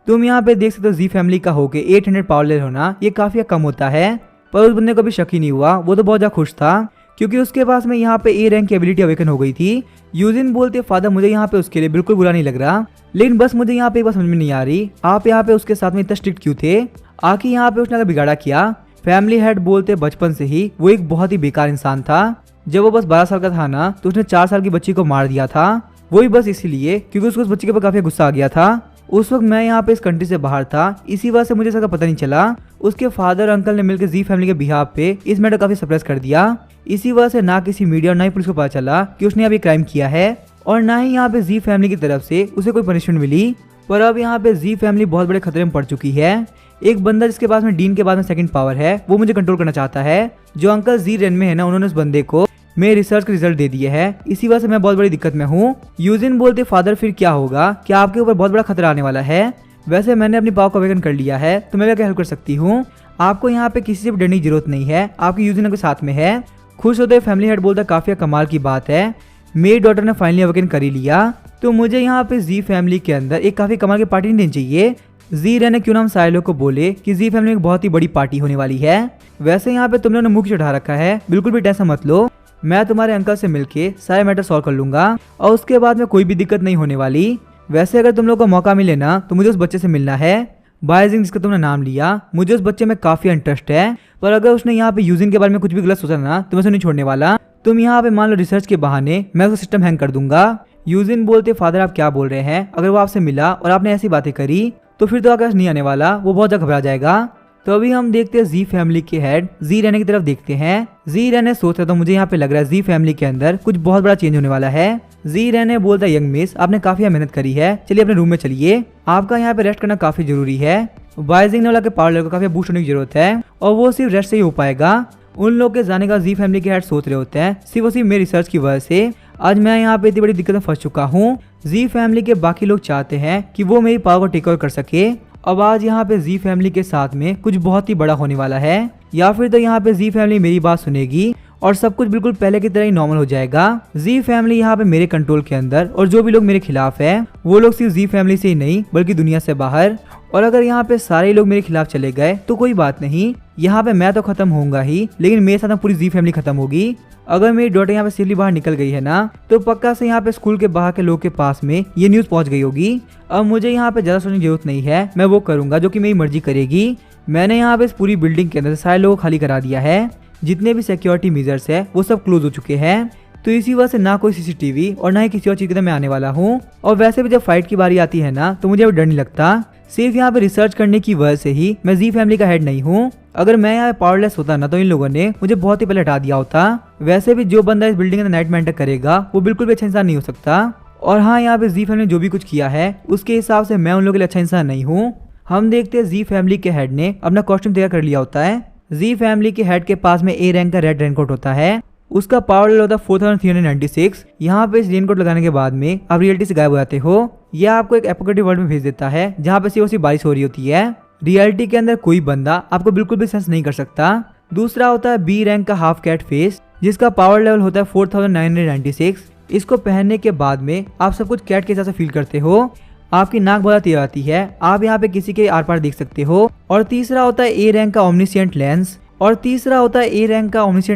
तुम यहाँ पे देख सकते हो जी फैमिली का होके 800 पार्लर होना ये काफी कम होता है, पर उस बंदे को भी शक ही नहीं हुआ, वो तो बहुत ज्यादा खुश था क्योंकि उसके पास में यहाँ पे ए रैंक की एबिलिटी अवेकन हो गई थी। यूजिन बोलते फादर मुझे यहाँ पे उसके लिए बिल्कुल बुरा नहीं लग रहा, लेकिन बस मुझे यहाँ पे एक बात समझ में नहीं आ रही, आप यहाँ पे उसके साथ में इतना स्ट्रिक्ट क्यों थे, आखिर यहाँ पे उसने अगर बिगाड़ा किया। फैमिली हेड बोलते बचपन से ही वो एक बहुत ही बेकार इंसान था। जब वो बस 12 साल का था ना तो उसने 4 साल की बच्ची को मार दिया था, वही बस इसीलिए क्योंकि उसको उस बच्ची के ऊपर काफी गुस्सा आ गया था। उस वक्त मैं यहाँ पे इस कंट्री से बाहर था, इसी वजह से मुझे इसका पता नहीं चला। उसके फादर अंकल ने मिलकर जी फैमिली के बिहाफ पे इस मैटर काफी सप्रेस कर दिया, इसी वजह से ना किसी मीडिया और ना ही पुलिस को पता चला कि उसने अभी क्राइम किया है, और ना ही यहाँ पे जी फैमिली की तरफ से उसे कोई पनिशमेंट मिली। पर अब यहाँ पे जी फैमिली बहुत बड़े खतरे में पड़ चुकी है। एक बंदा जिसके पास में डीन के बाद में सेकंड पावर है वो मुझे कंट्रोल करना चाहता है। जो अंकल जी रेन में है ना, उन्होंने उस बंदे को मेरे रिसर्च के रिजल्ट दे दिए हैं, इसी वजह से मैं बहुत बड़ी दिक्कत में हूँ। यूजिन बोलते फादर फिर क्या होगा, क्या आपके ऊपर बहुत बड़ा खतरा आने वाला है। वैसे मैंने अपनी पावर को अवेकन कर लिया है, तो मैं क्या हेल्प कर सकती हूँ। आपको यहाँ पे किसी से भी डरने की जरूरत नहीं है, आपकी यूजिन के साथ में है। खुश होते फैमिली हेड बोलता काफी कमाल की बात है, मेरी डॉटर ने फाइनली अवेकन कर ही लिया, तो मुझे यहाँ पे जी फैमिली के अंदर एक काफी कमाल की पार्टी नहीं देनी चाहिए। जी रहने क्यों ना हम सारे लोग को बोले कि जी फैमिली में एक बहुत ही बड़ी पार्टी होने वाली है। वैसे यहाँ पे तुम लोगों ने मुंह चढ़ा रखा है, बिल्कुल भी टेंशन मत लो, मैं तुम्हारे अंकल से मिलके सारे मैटर सॉल्व कर लूंगा और उसके बाद में कोई भी दिक्कत नहीं होने वाली। वैसे अगर तुम लोग को मौका मिले ना तो मुझे उस बच्चे से मिलना है, बायजिंग जिसका तुमने नाम लिया, मुझे उस बच्चे में काफी इंटरेस्ट है, पर अगर उसने यहाँ पे यूजिन के बारे में कुछ भी गलत सोचा ना तो मैं उसे नहीं छोड़ने वाला। तुम यहाँ पे मान लो रिसर्च के बहाने मैं उसका सिस्टम हैंग कर दूंगा। यूजिन बोलते फादर आप क्या बोल रहे हैं, अगर वो आपसे मिला और आपने ऐसी बातें करी तो फिर तो आकाश नहीं आने वाला, वो बहुत ज्यादा घबरा जाएगा। तो अभी हम देखते हैं जी फैमिली के हेड जी रहने की तरफ देखते हैं। जी रहने सोच रहा था मुझे यहाँ पे लग रहा है जी फैमिली के अंदर कुछ बहुत बड़ा चेंज होने वाला है। जी रहने बोलता है यंग मिस आपने काफी मेहनत करी है, चलिए अपने रूम में चलिए, आपका यहाँ पे रेस्ट करना काफी जरूरी है। बायजिंग ने बोला कि पावर लेवल को काफी बूस्ट होने की जरूरत है और वो सिर्फ रेस्ट से ही हो पाएगा। उन लोग के जाने का जी फैमिली के हेड सोच रहे होते हैं, सिर्फ और सिर्फ मेरी रिसर्च की वजह से आज मैं यहाँ पे इतनी बड़ी दिक्कत में फंस चुका हूँ। जी फैमिली के बाकी लोग चाहते हैं कि वो मेरी पावर को टेक ओवर कर सके। अब आज यहाँ पे जी फैमिली के साथ में कुछ बहुत ही बड़ा होने वाला है, या फिर तो यहाँ पे जी फैमिली मेरी बात सुनेगी और सब कुछ बिल्कुल पहले की तरह ही नॉर्मल हो जाएगा। जी फैमिली यहाँ पे मेरे कंट्रोल के अंदर, और जो भी लोग मेरे खिलाफ है वो लोग सिर्फ जी फैमिली से ही नहीं बल्कि दुनिया से बाहर। और अगर यहाँ पे सारे लोग मेरे खिलाफ चले गए तो कोई बात नहीं, यहाँ पे मैं तो खत्म होऊंगा ही, लेकिन मेरे साथ पूरी जी फैमिली खत्म होगी। अगर मेरी डॉटर यहाँ पे सेफली बाहर निकल गई है ना तो पक्का से यहाँ पे स्कूल के बाहर के लोग के पास में ये न्यूज पहुंच गई होगी। अब मुझे यहाँ पे ज्यादा सोचने की जरूरत नहीं है, मैं वो करूंगा जो कि मेरी मर्जी करेगी। मैंने यहाँ पे इस पूरी बिल्डिंग के अंदर सारे लोगों को खाली करा दिया है, जितने भी सिक्योरिटी मेजर्स है वो सब क्लोज हो चुके हैं, तो इसी वजह से ना कोई सीसीटीवी और ना ही किसी और चीज के अंदर मैं आने वाला हूँ। और वैसे भी जब फाइट की बारी आती है ना तो मुझे अब डर नहीं लगता, सिर्फ यहाँ पे रिसर्च करने की वजह से ही मैं जी फैमिली का हेड नहीं हूँ। अगर मैं यहाँ पावरलेस होता ना तो इन लोगों ने मुझे बहुत ही पहले हटा दिया होता। वैसे भी जो बंदा इस बिल्डिंग के नाइट में एंटर करेगा वो बिल्कुल भी अच्छा इंसान नहीं हो सकता। और हाँ, यहाँ पे जी फैमिली ने जो भी कुछ किया है उसके हिसाब से मैं उन लोगों के लिए अच्छा इंसान नहीं हूँ। हम देखते हैं जी फैमिली के हेड ने अपना कॉस्ट्यूम तैयार कर लिया होता है। जी फैमिली के हेड के पास में ए रैंक का रेड रेनकोट होता है, उसका पावर लेवल होता है 4396। यहाँ पे इस रेनकोट लगाने के बाद में आप रियलिटी से गायब हो जाते हो, यह आपको एक एपोकेटिव वर्ल्ड में भेज देता है जहाँ पे सिर्फ बारिश हो रही होती है। रियलिटी के अंदर कोई बंदा आपको बिल्कुल भी सेंस नहीं कर सकता। दूसरा होता है बी रैंक का हाफ कैट फेस, जिसका पावर लेवल होता है 4996। इसको पहनने के बाद में आप सब कुछ कैट के हिसाब से फील करते हो। आपकी नाक बहुत तेज आती है, आप यहाँ पे किसी के आर पार देख सकते हो। और तीसरा होता है ए रैंक का ओमनिशिएंट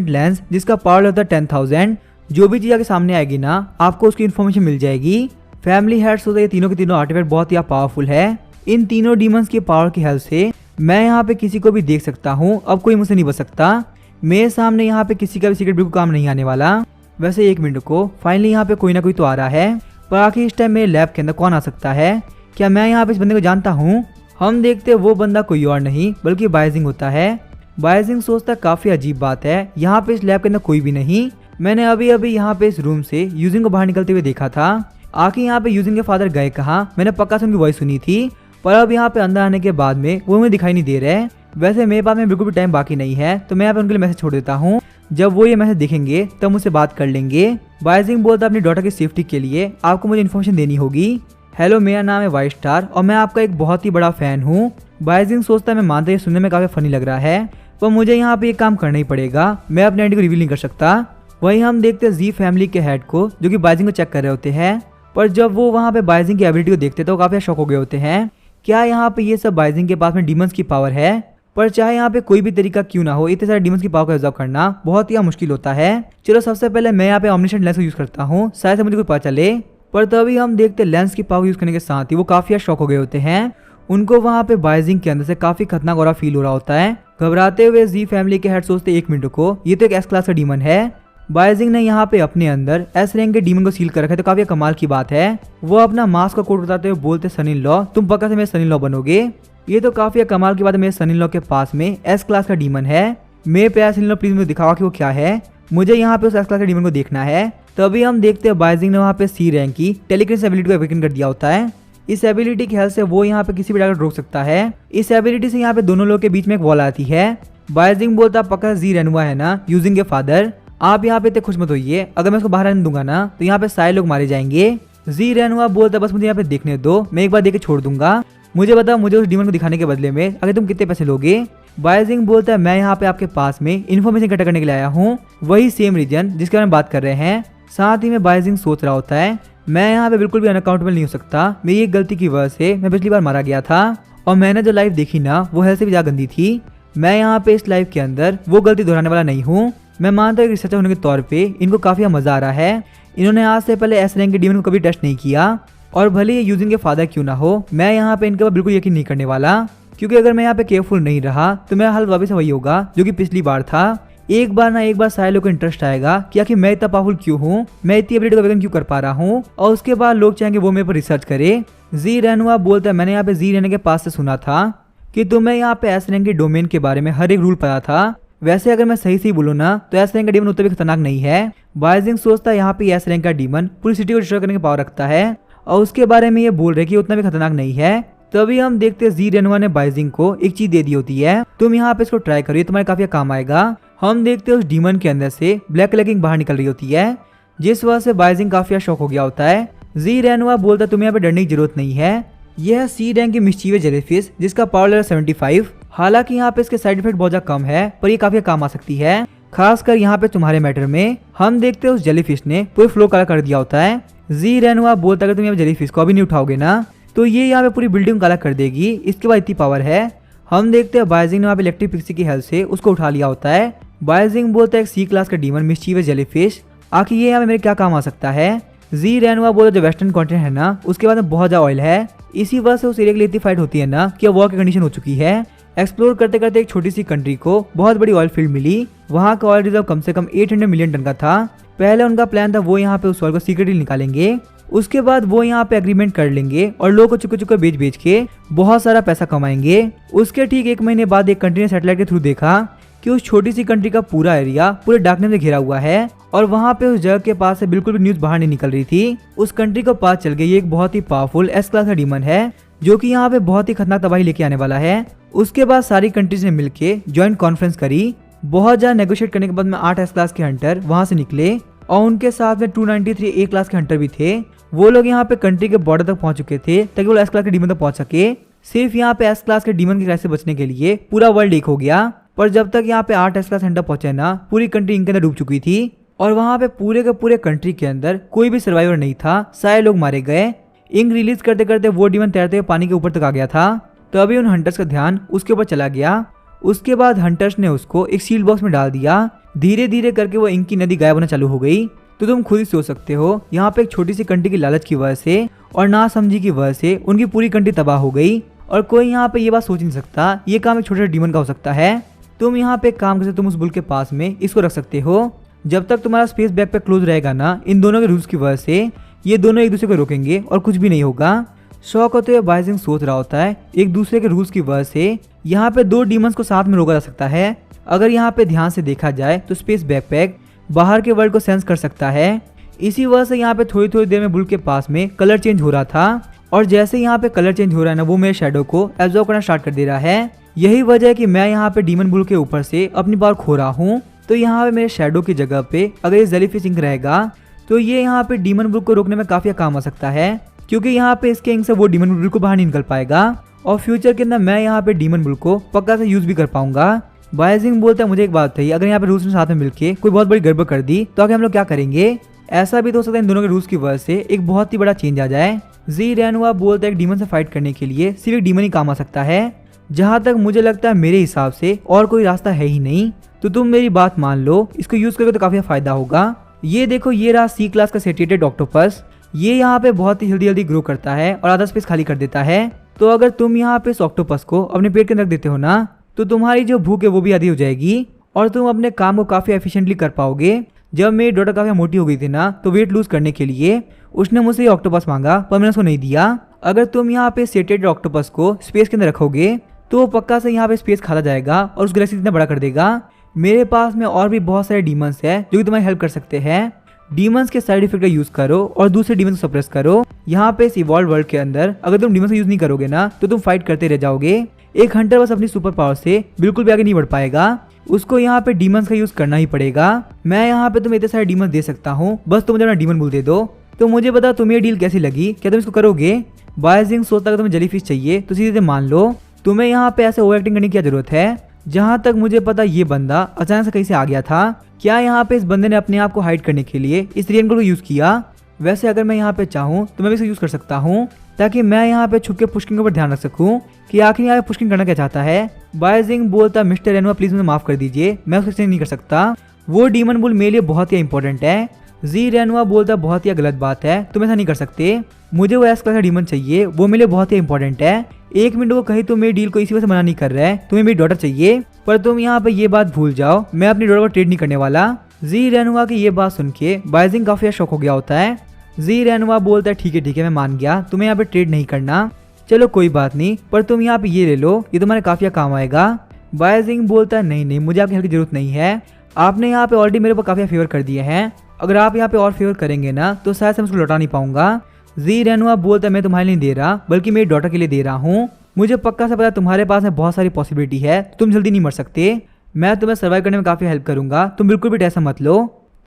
लेंस, जिसका पावर होता है 10,000। जो भी चीज आगे सामने आएगी ना, आपको उसकी इन्फॉर्मेशन मिल जाएगी। फैमिली हेड्स होता है, ये तीनों के तीनों आर्टिफैक्ट बहुत ही पावरफुल है। इन तीनों डीमंस की पावर की हेल्प से मैं यहाँ पे किसी को भी देख सकता हूँ, अब कोई मुझसे नहीं बच सकता। मेरे सामने यहाँ पे किसी का भी सीक्रेट बिल्कुल काम नहीं आने वाला। वैसे 1 मिनट को, फाइनली यहाँ पे कोई ना कोई तो आ रहा है, पर आखिर इस टाइम मेरे लैब के अंदर कौन आ सकता है? क्या मैं यहाँ पे इस बंदे को जानता हूँ? हम देखते वो बंदा कोई और नहीं बल्कि बायजिंग होता है। बायजिंग सोचता काफी अजीब बात है, यहाँ पे इस लैब के अंदर कोई भी नहीं। मैंने अभी अभी यहाँ पे इस रूम से यूजिंग को बाहर निकलते हुए देखा था। आखिर यहाँ पे यूजिंग के फादर गए कहाँ? मैंने पक्का से उनकी वॉइस सुनी थी, पर अब यहाँ पे अंदर आने के बाद में वो मुझे दिखाई नहीं दे रहे। वैसे मेरे पास में बिल्कुल भी टाइम बाकी नहीं है, तो मैं यहाँ पे उनके लिए मैसेज छोड़ देता हूँ। जब वो ये मैसेज देखेंगे तब मुझसे बात कर लेंगे। बायजिंग बोलता अपनी डॉटर की सेफ्टी के लिए आपको मुझे इन्फॉर्मेशन देनी होगी। हेलो, मेरा नाम है वाइट स्टार और मैं आपका एक बहुत ही बड़ा फैन हूँ। बायजिंग सोचता है मैं मानता, ये सुनने में काफी फनी लग रहा है, पर मुझे यहाँ पे एक काम करना ही पड़ेगा। मैं अपने आईडी को रिवील नहीं कर सकता। वहीं हम देखते हैं जी फैमिली के हेड को, जो कि बायजिंग को चेक कर रहे होते हैं। पर जब वो वहाँ पे बायजिंग की एबिलिटी को देखते तो काफी शॉक हो गए होते हैं। क्या यहाँ पे ये सब बायजिंग के पास में डीमंस की पावर है? पर चाहे यहाँ पे कोई भी तरीका क्यों ना हो, इतने सारे डीमंस की पावर को ऑब्जर्व करना बहुत ही मुश्किल होता है। चलो सबसे पहले मैं यहाँ पे ओमनिशिएंट लेंस को यूज करता हूँ, शायद से मुझे कुछ पता चले। पर तभी हम देखते लेंस की पावर यूज करने के साथ ही वो काफी शॉक हो गए होते हैं। उनको वहाँ पे बायजिंग के अंदर से काफी खतरनाक और फील हो रहा होता है। घबराते हुए जी फैमिली के हेड सोचते 1 मिनट को, ये तो एक एस क्लास का डीमन है। बायजिंग ने यहाँ पे अपने अंदर एस रैंक के डीमन को सील कर रखा है, तो काफी कमाल की बात है। वो अपना मास्क का कोड बताते हुए बोलते सन इन लॉ, तुम पक्का से मेरे सन इन लॉ बनोगे। ये तो काफी कमाल की बात है, मेरे सन इन लॉ के पास में एस क्लास का डीमन है। मेरे प्यारे सन इन लॉ प्लीज मुझे दिखाओ कि वो क्या है, मुझे यहाँ पे उस एस क्लास के डीमन को देखना है। तभी हम देखते हैं बायजिंग ने वहाँ पे सी रैंक की टेलीकिनेसिस एबिलिटी को अवेकन कर दिया होता है। इस एबिलिटी की हेल्प से वो यहाँ पे किसी भी टारगेट रोक सकता है। इस एबिलिटी से यहाँ पे दोनों लोगों के बीच में एक वॉल आती है। बायजिंग बोलता पक्का जी रेनुआ है ना, यूजिंग के फादर। आप यहाँ पे इतने खुश मत होइए, अगर मैं उसको बाहर आने दूंगा ना तो यहाँ पे सारे लोग मारे जाएंगे। जी रेनुआ बोलता बस मुझे यहाँ पे देखने दो, मैं एक बार देख के छोड़ दूंगा। मुझे बताओ मुझे उस डीमन को दिखाने के बदले में अगर तुम कितने पैसे लोगे? बायजिंग बोलता है मैं यहाँ पे आपके पास में इन्फॉर्मेशन इकट्ठा करने के लिए आया हूँ, वही सेम रीजन जिसके बारे में बात कर रहे हैं। साथ ही में बायजिंग सोच रहा होता है मैं यहाँ पे बिल्कुल भी अनअकाउंटेबल नहीं हो सकता। मेरी एक गलती की वजह से मैं पिछली बार मारा गया था और मैंने जो लाइफ देखी ना वो हेल्थ से भी ज्यादा गंदी थी। मैं यहाँ पे इस लाइफ के अंदर वो गलती दोहराने वाला नहीं हूँ। मैं मानता हूँ कि रिसर्चर होने के तौर पे इनको काफी मजा आ रहा है। इन्होंने आज से पहले एस रैंक के डीमन को कभी टेस्ट नहीं किया, और भले ये यूजिंग के फादर क्यों ना हो, मैं यहाँ पे इनके ऊपर बिल्कुल यकीन नहीं करने वाला। क्योंकि अगर मैं यहाँ पे केयरफुल नहीं रहा तो मेरा हाल वापस वही होगा जो कि पिछली बार था। एक बार ना एक बार सारे लोगों को इंटरेस्ट आएगा कि आखिर मैं इतना पावरफुल क्यों हूँ, मैं इतनी एबिलिटी को अवेकन क्यों कर पा रहा हूँ, और उसके बाद लोग चाहेंगे वो मेरे पर रिसर्च करे। जी रेनुआ बोलता है मैंने यहाँ पे जी रेने के पास से सुना था कि तुम्हें यहाँ पे एस रैंक के डोमेन के बारे में हर एक रूल पता था। वैसे अगर मैं सही बोलूँ ना तो एस रैंक का डीमन उतना भी खतरनाक नहीं है। बायजिंग सोचता है यहाँ पे एस रैंक का डीमन पूरी सिटी को डिस्ट्रॉय करने की पावर रखता है, और उसके बारे में ये बोल रहे कि उतना भी खतरनाक नहीं है। तभी हम देखते हैं जी रेनुआ ने बायजिंग को एक चीज दे दी होती है, तुम यहाँ पे इसको ट्राई करिए, तुम्हारे काफी काम आएगा। हम देखते हैं उस डीमन के अंदर से ब्लैक लेगिंग बाहर निकल रही होती है, जिस वजह से बायजिंग काफी शॉक हो गया होता है। जी रेनुआ बोलता तुम्हें यहाँ पे डरने की जरूरत नहीं है, यह सी रैंक की मिस्चीवियस जेलीफिश जिसका पावर लेवल 75। हालांकि यहाँ पे इसके साइड इफेक्ट बहुत ज्यादा कम है, पर ये काफी काम आ सकती है, खासकर यहाँ पे तुम्हारे मैटर में। हम देखते हैं उस जेलीफिश ने पूरे फ्लो काला कर दिया होता है। जी रेनुआ बोलता अगर तुम यहाँ जेलीफिश को अभी नहीं उठाओगे ना तो ये यहाँ पे पूरी बिल्डिंग काला कर देगी, इसके बाद इतनी पावर है। हम देखते हैं बायजिंग ने वहाँ पे इलेक्ट्रिक पिक्सी की हेल्प से उसको उठा लिया होता है। बायजिंग बोलता है एक सी क्लास का डीमन मिस्चीवियस जेलीफिश, आखिर ये यहाँ पे मेरे क्या काम आ सकता है? जी रेनुआ बोलता जो वेस्टर्न कॉन्टिनेंट है ना उसके बाद में बहुत ज्यादा ऑयल है, इसी वजह से उस एरिया के लिए इतनी फाइट होती है ना कि वॉर की कंडीशन हो चुकी है। एक्सप्लोर करते करते एक छोटी सी कंट्री को बहुत बड़ी ऑयल फील्ड मिली, वहाँ का ऑयल रिजर्व कम से कम 800 मिलियन टन का था। पहले उनका प्लान था वो यहाँ पे उस ऑयल को सीक्रेटली निकालेंगे, उसके बाद वो यहाँ पे एग्रीमेंट कर लेंगे और लोगों को चुके चुके बेच के बहुत सारा पैसा कमाएंगे। उसके ठीक 1 महीने बाद एक कंट्री ने सैटेलाइट के थ्रू देखा कि उस छोटी सी कंट्री का पूरा एरिया पूरे डार्कनेस में घिरा हुआ है, और वहाँ पे उस जगह के पास से बिल्कुल भी न्यूज बाहर नहीं निकल रही थी। उस कंट्री को पता चल गया ये एक बहुत ही पावरफुल एस क्लास का डीमन है, जो कि यहाँ पे बहुत ही खतरनाक तबाही लेके आने वाला है। उसके बाद सारी कंट्रीज ने मिलके ज्वाइंट कॉन्फ्रेंस करी, बहुत ज्यादा नेगोशिएट करने के बाद में 8 एस क्लास के हंटर वहां से निकले, और उनके साथ में 293 ए क्लास के हंटर भी थे। वो लोग यहाँ पे कंट्री के बॉर्डर तक पहुंच चुके थे ताकि वो एस क्लास के डीमन तक पहुंच सके। सिर्फ यहाँ पे एस क्लास के डीमन की क्राइसिस से बचने के लिए पूरा वर्ल्ड एक हो गया, पर जब तक यहाँ पे 8 एस क्लास हंटर पहुंचे ना पूरी कंट्री इनके अंदर डूब चुकी थी, और वहाँ पे पूरे के पूरे कंट्री के अंदर कोई भी सर्वाइवर नहीं था, सारे लोग मारे गए। इंक रिलीज करते करते वो डीमन तैरते हुए पानी के ऊपर तक आ गया था। तभी उन हंटर्स का ध्यान उसके ऊपर चला गया। उसके बाद हंटर्स ने उसको एक सील बॉक्स में डाल दिया। धीरे धीरे करके वो इंक की नदी गायब होना चालू हो गई। तो तुम खुद ही सोच सकते हो यहाँ पे एक छोटी सी कंट्री की लालच की वजह से और ना समझी की वजह से उनकी पूरी कंट्री तबाह हो गई। और कोई यहाँ पे ये बात सोच नहीं सकता ये काम एक छोटे डीमन का हो सकता है। तुम यहाँ पे एक काम कर सकते, तुम उस बुल के पास में इसको रख सकते हो। जब तक तुम्हारा स्पेस बैग पे क्लोज रहेगा ना, इन दोनों के रूल्स की वजह से ये दोनों एक दूसरे को रोकेंगे और कुछ भी नहीं होगा। शौक होते हुए बाइजिंग सोच रहा होता है एक दूसरे के रूल्स की वजह से यहाँ पे दो डीमंस को साथ में रोका जा सकता है। अगर यहाँ पे ध्यान से देखा जाए तो स्पेस बैकपैक बाहर के वर्ल्ड को सेंस कर सकता है। इसी वजह से यहाँ पे थोड़ी थोड़ी देर में बुल के पास में कलर चेंज हो रहा था। और जैसे यहाँ पे कलर चेंज हो रहा है ना, वो मेरे शैडो को एब्जॉर्ब करना स्टार्ट कर दे रहा है। यही वजह है कि मैं यहाँ पे डीमन बुल के ऊपर से अपनी पावर खो रहा हूँ। तो यहाँ पे मेरे शैडो की जगह पे अगर ये जेलीफिश इंक रहेगा तो ये यहाँ पे डीमन बुल को रोकने में काफी काम आ सकता है, क्योंकि यहाँ पे इसके इंक से वो डीमन बुल को बाहर नहीं निकल पाएगा। और फ्यूचर के अंदर मैं यहाँ पे डीमन बुल को पक्का से यूज भी कर पाऊंगा। बाइजिंग बोलता है मुझे एक बात बताइए, अगर यहाँ पे रूल्स में साथ में मिलके कोई बहुत बड़ी गड़बड़ कर दी तो आगे हम लोग क्या करेंगे? ऐसा भी तो हो सकता है इन दोनों के रूल्स की वजह से एक बहुत ही बड़ा चेंज आ जाए। जी रेनुआ बोलता है एक डीमन से फाइट करने के लिए सिर्फ एक डीमन ही काम आ सकता है। जहाँ तक मुझे लगता है मेरे हिसाब से और कोई रास्ता है ही नहीं। तो तुम मेरी बात मान लो, इसको यूज करके तो काफी फायदा होगा। ये देखो, ये रहा सी क्लास का सेटिएटेड ऑक्टोपस। ये यहाँ पे बहुत ही जल्दी जल्दी ग्रो करता है और आधा स्पेस खाली कर देता है। तो अगर तुम यहाँ पे इस ऑक्टोपस को अपने पेट के अंदर रख देते हो ना, तो तुम्हारी जो भूख है वो भी आधी हो जाएगी और तुम अपने काम को काफी एफिशिएंटली कर पाओगे। जब मेरी डॉटर काफी मोटी हो गई थी ना, तो वेट लूज करने के लिए उसने मुझसे ऑक्टोपस मांगा, पर मैंने उसको नहीं दिया। अगर तुम यहाँ पे सेटेड ऑक्टोपस को स्पेस के अंदर रखोगे तो वो पक्का से यहाँ पे स्पेस खाता जाएगा और उस गैलेक्सी इतना बड़ा कर देगा। मेरे पास में और भी बहुत सारे डीमंस है जो कि तुम्हारी हेल्प कर सकते हैं। डीमंस के साइड इफेक्ट का यूज करो और दूसरे डीमंस को सप्रेस करो। यहाँ पे इस इवॉल्व वर्ल्ड के अंदर अगर तुम डीमंस का यूज नहीं करोगे ना, तो तुम फाइट करते रह जाओगे। एक हंटर बस अपनी सुपर पावर से बिल्कुल भी आगे नहीं बढ़ पाएगा, उसको यहाँ पे डीमंस का यूज करना ही पड़ेगा। मैं यहाँ पे तुम्हें इतने सारे डीमंस दे सकता हूँ, बस तुम मुझे अपना डीमन बुल दे दो। तो मुझे बता तुम्हें ये डील कैसी लगी, क्या तुम इसको करोगे? बायजिंग सोचता है तुम्हें जेलीफिश चाहिए तो सीधे मान लो। तुम्हें यहाँ पे ऐसे ओवर एक्टिंग करने की क्या जरूरत है? जहाँ तक मुझे पता ये बंदा अचानक से कहीं से आ गया था। क्या यहाँ पे इस बंदे ने अपने आप को हाइड करने के लिए इस रियन को यूज किया? वैसे अगर मैं यहाँ पे चाहूँ तो मैं भी इसको यूज कर सकता हूँ, ताकि मैं यहाँ पे छुप के पुष्किन के ऊपर ध्यान रख सकूँ कि आखिर यहाँ पे पुष्किन करना क्या चाहता है। बायजिंग बोलता मिस्टर रेनुआ प्लीज मुझे माफ कर दीजिए, मैं उसको एक्सचेंज नहीं कर सकता। वो डीमन बुल मेरे लिए बहुत ही इंपॉर्टेंट है। जी रेनुआ बोलता बहुत ही गलत बात है, तुम ऐसा नहीं कर सकते। मुझे वो एस क्लास का डीमन चाहिए, वो मेरे लिए बहुत ही इंपॉर्टेंट है। एक मिनट को कहीं तो मेरी डील को इसी वजह से मना नहीं कर रहा है, तुम्हें मेरी डॉटर चाहिए। पर तुम यहाँ पे ये बात भूल जाओ, मैं अपनी डॉटर को ट्रेड नहीं करने वाला। जी रेनुआ की ये बात सुन के बायजिंग काफी शौक हो गया होता है। जी रेनुआ बोलता है ठीक है मैं मान गया, तुम्हें यहाँ पे ट्रेड नहीं करना, चलो कोई बात नहीं, पर तुम यहाँ पे ये ले लो, ये तुम्हारे काफी काम आएगा। बायजिंग बोलता है नहीं मुझे आपकी हेल्प की जरूरत नहीं है, आपने यहाँ पे ऑलरेडी मेरे को काफी फेवर कर दिए हैं, अगर आप यहाँ पे और फेवर करेंगे ना तो शायद से मैं उसको लौटा नहीं पाऊंगा। जी रेनुआ बोलता है मैं तुम्हारे लिए दे रहा, बल्कि मेरी डॉटर के लिए दे रहा हूँ। मुझे पक्का से पता तुम्हारे पास में बहुत सारी पॉसिबिलिटी है, तुम जल्दी नहीं मर सकते। मैं तुम्हें सर्वाइव करने में काफी हेल्प करूंगा, तुम बिल्कुल भी टेंशन मत लो।